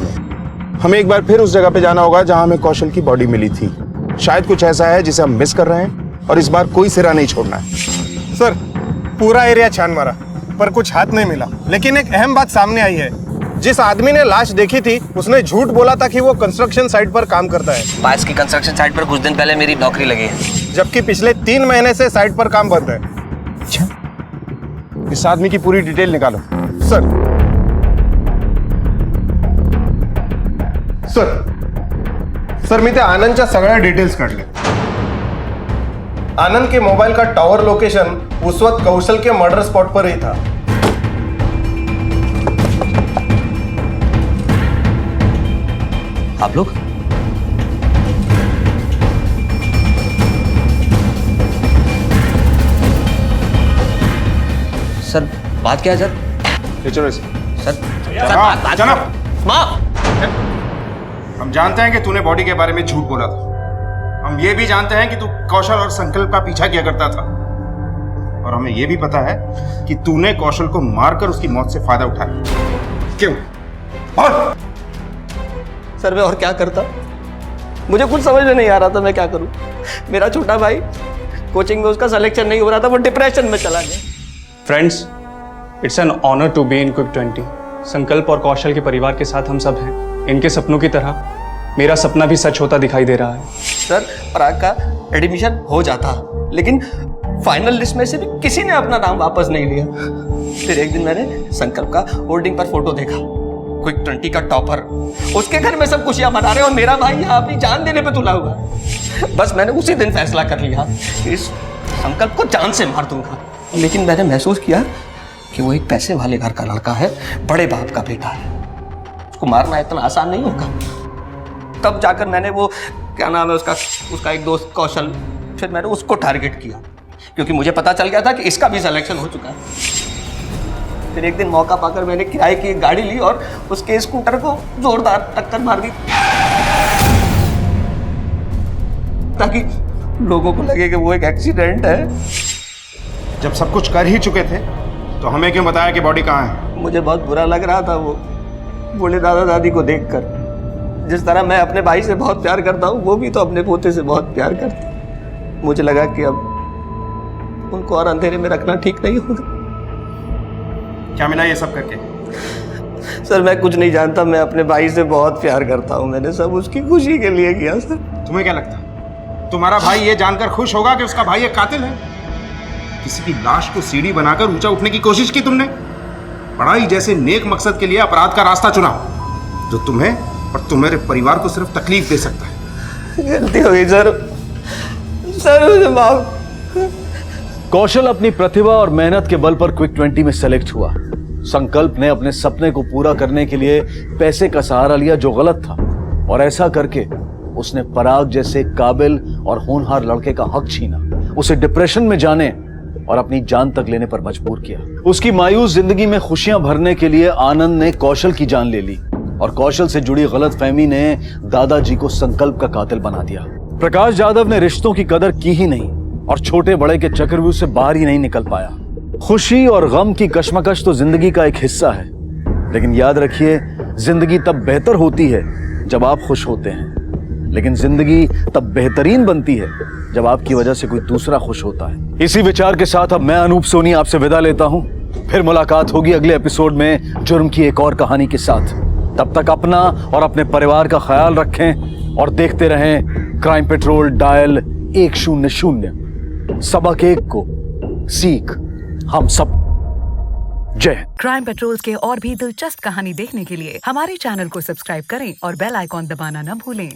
हमें एक बार फिर उस जगह पे जाना होगा जहां हमें कौशल की बॉडी मिली थी। शायद कुछ ऐसा है जिसे हम मिस कर रहे हैं, और इस बार कोई सिरा नहीं छोड़ना है। सर पूरा एरिया छान मारा पर कुछ हाथ नहीं मिला, लेकिन एक अहम बात सामने आई है। जिस आदमी ने लाश देखी थी उसने झूठ बोला था कि वो कंस्ट्रक्शन साइट पर काम करता है। पास की कंस्ट्रक्शन साइट पर कुछ दिन पहले मेरी नौकरी लगी है, जबकि पिछले 3 महीने से साइट पर काम बंद है। अच्छा, इस आदमी की पूरी डिटेल निकालो। सर मी त्या आनंदच्या सगळ्या डिटेल्स काढले। आनंद के मोबाइल का टावर लोकेशन उस वक्त कौशल के मर्डर स्पॉट पर ही था। आप लोग सर बात क्या है सर? चलो सर हम जानते हैं कि तूने बॉडी के बारे में झूठ बोला था। हम ये भी जानते हैं कि तू कौशल और संकल्प का पीछा किया करता था, और हमें ये भी पता है कि तूने कौशल को मारकर उसकी मौत से फायदा उठाया। क्यों? और सर मैं और क्या करता, मुझे कुछ समझ में नहीं आ रहा था मैं क्या करूं। मेरा छोटा भाई कोचिंग में उसका सिलेक्शन नहीं हो रहा था, वो डिप्रेशन में चला गया। Friends, it's an honour to be in quick 20। संकल्प और कौशल के परिवार के साथ हम सब हैं। इनके सपनों की तरह मेरा सपना भी सच होता दिखाई दे रहा है। सर पराग का एडमिशन हो जाता, लेकिन फाइनल लिस्ट में से भी किसी ने अपना नाम वापस नहीं लिया। फिर एक दिन मैंने संकल्प का होर्डिंग पर फोटो देखा, क्विक 20 का टॉपर। उसके घर में सब खुशियां मना रहे और मेरा भाई यहाँ अपनी जान देने पे तुला हुआ। बस मैंने उसी दिन फैसला कर लिया इस संकल्प को जान से मार दूंगा। लेकिन मैंने महसूस किया कि वो एक पैसे वाले घर का लड़का है, बड़े बाप का बेटा है, उसको मारना इतना आसान नहीं होगा। तब जाकर मैंने वो क्या नाम है उसका एक दोस्त कौशल, फिर मैंने उसको टारगेट किया, क्योंकि मुझे पता चल गया था कि इसका भी सिलेक्शन हो चुका है। फिर एक दिन मौका पाकर मैंने किराए की एक गाड़ी ली और उसके स्कूटर को जोरदार टक्कर मार दी, ताकि लोगों को लगे कि वो एक एक्सीडेंट है। जब सब कुछ कर ही चुके थे तो हमें क्यों बताया कि बॉडी कहाँ है? मुझे बहुत बुरा लग रहा था वो बूढ़े दादा दादी को देखकर। जिस तरह मैं अपने भाई से बहुत प्यार करता हूँ, वो भी तो अपने पोते से बहुत प्यार करते। मुझे लगा कि अब उनको और अंधेरे में रखना ठीक नहीं होगा। क्या मिला ये सब करके? सर मैं कुछ नहीं जानता, मैं अपने भाई से बहुत प्यार करता हूँ, मैंने सब उसकी खुशी के लिए किया सर। तुम्हें क्या लगता है तुम्हारा भाई ये जानकर खुश होगा कि उसका भाई एक कातिल है? किसी की लाश को सीढ़ी बनाकर ऊंचा उठने की कोशिश की तुमने। पढ़ाई जैसे नेक मकसद के लिए अपराध का रास्ता चुना जो तुम्हें और तुम्हारे परिवार को सिर्फ तकलीफ दे सकता है। गलती हो गई सर, सर मुझे माफ। कौशल अपनी प्रतिभा और मेहनत के बल पर क्विक 20 में सेलेक्ट हुआ। संकल्प ने अपने सपने को पूरा करने के लिए पैसे का सहारा लिया जो गलत था, और ऐसा करके उसने पराग जैसे काबिल और होनहार लड़के का हक छीना, उसे डिप्रेशन में जाने और अपनी जान तक लेने पर मजबूर किया। उसकी मायूस जिंदगी में खुशियां भरने के लिए आनंद ने कौशल की जान ले ली, और कौशल से जुड़ी गलतफहमी ने दादाजी को संकल्प का कातिल बना दिया। प्रकाश यादव ने रिश्तों की कदर की ही नहीं और छोटे बड़े के चक्रव्यूह से बाहर ही नहीं निकल पाया। खुशी और गम की कश्मकश तो जिंदगी का एक हिस्सा है, लेकिन याद रखिए जिंदगी तब बेहतर होती है जब आप खुश होते हैं, लेकिन जिंदगी तब बेहतरीन बनती है जब आपकी वजह से कोई दूसरा खुश होता है। इसी विचार के साथ अब मैं अनूप सोनी आपसे विदा लेता हूं। फिर मुलाकात होगी अगले एपिसोड में जुर्म की एक और कहानी के साथ। तब तक अपना और अपने परिवार का ख्याल रखें और देखते रहें क्राइम पेट्रोल डायल 100। सबक एक को सीख हम सब। जय। क्राइम पेट्रोल के और भी दिलचस्प कहानी देखने के लिए हमारे चैनल को सब्सक्राइब करें और बेल आइकॉन दबाना न भूलें।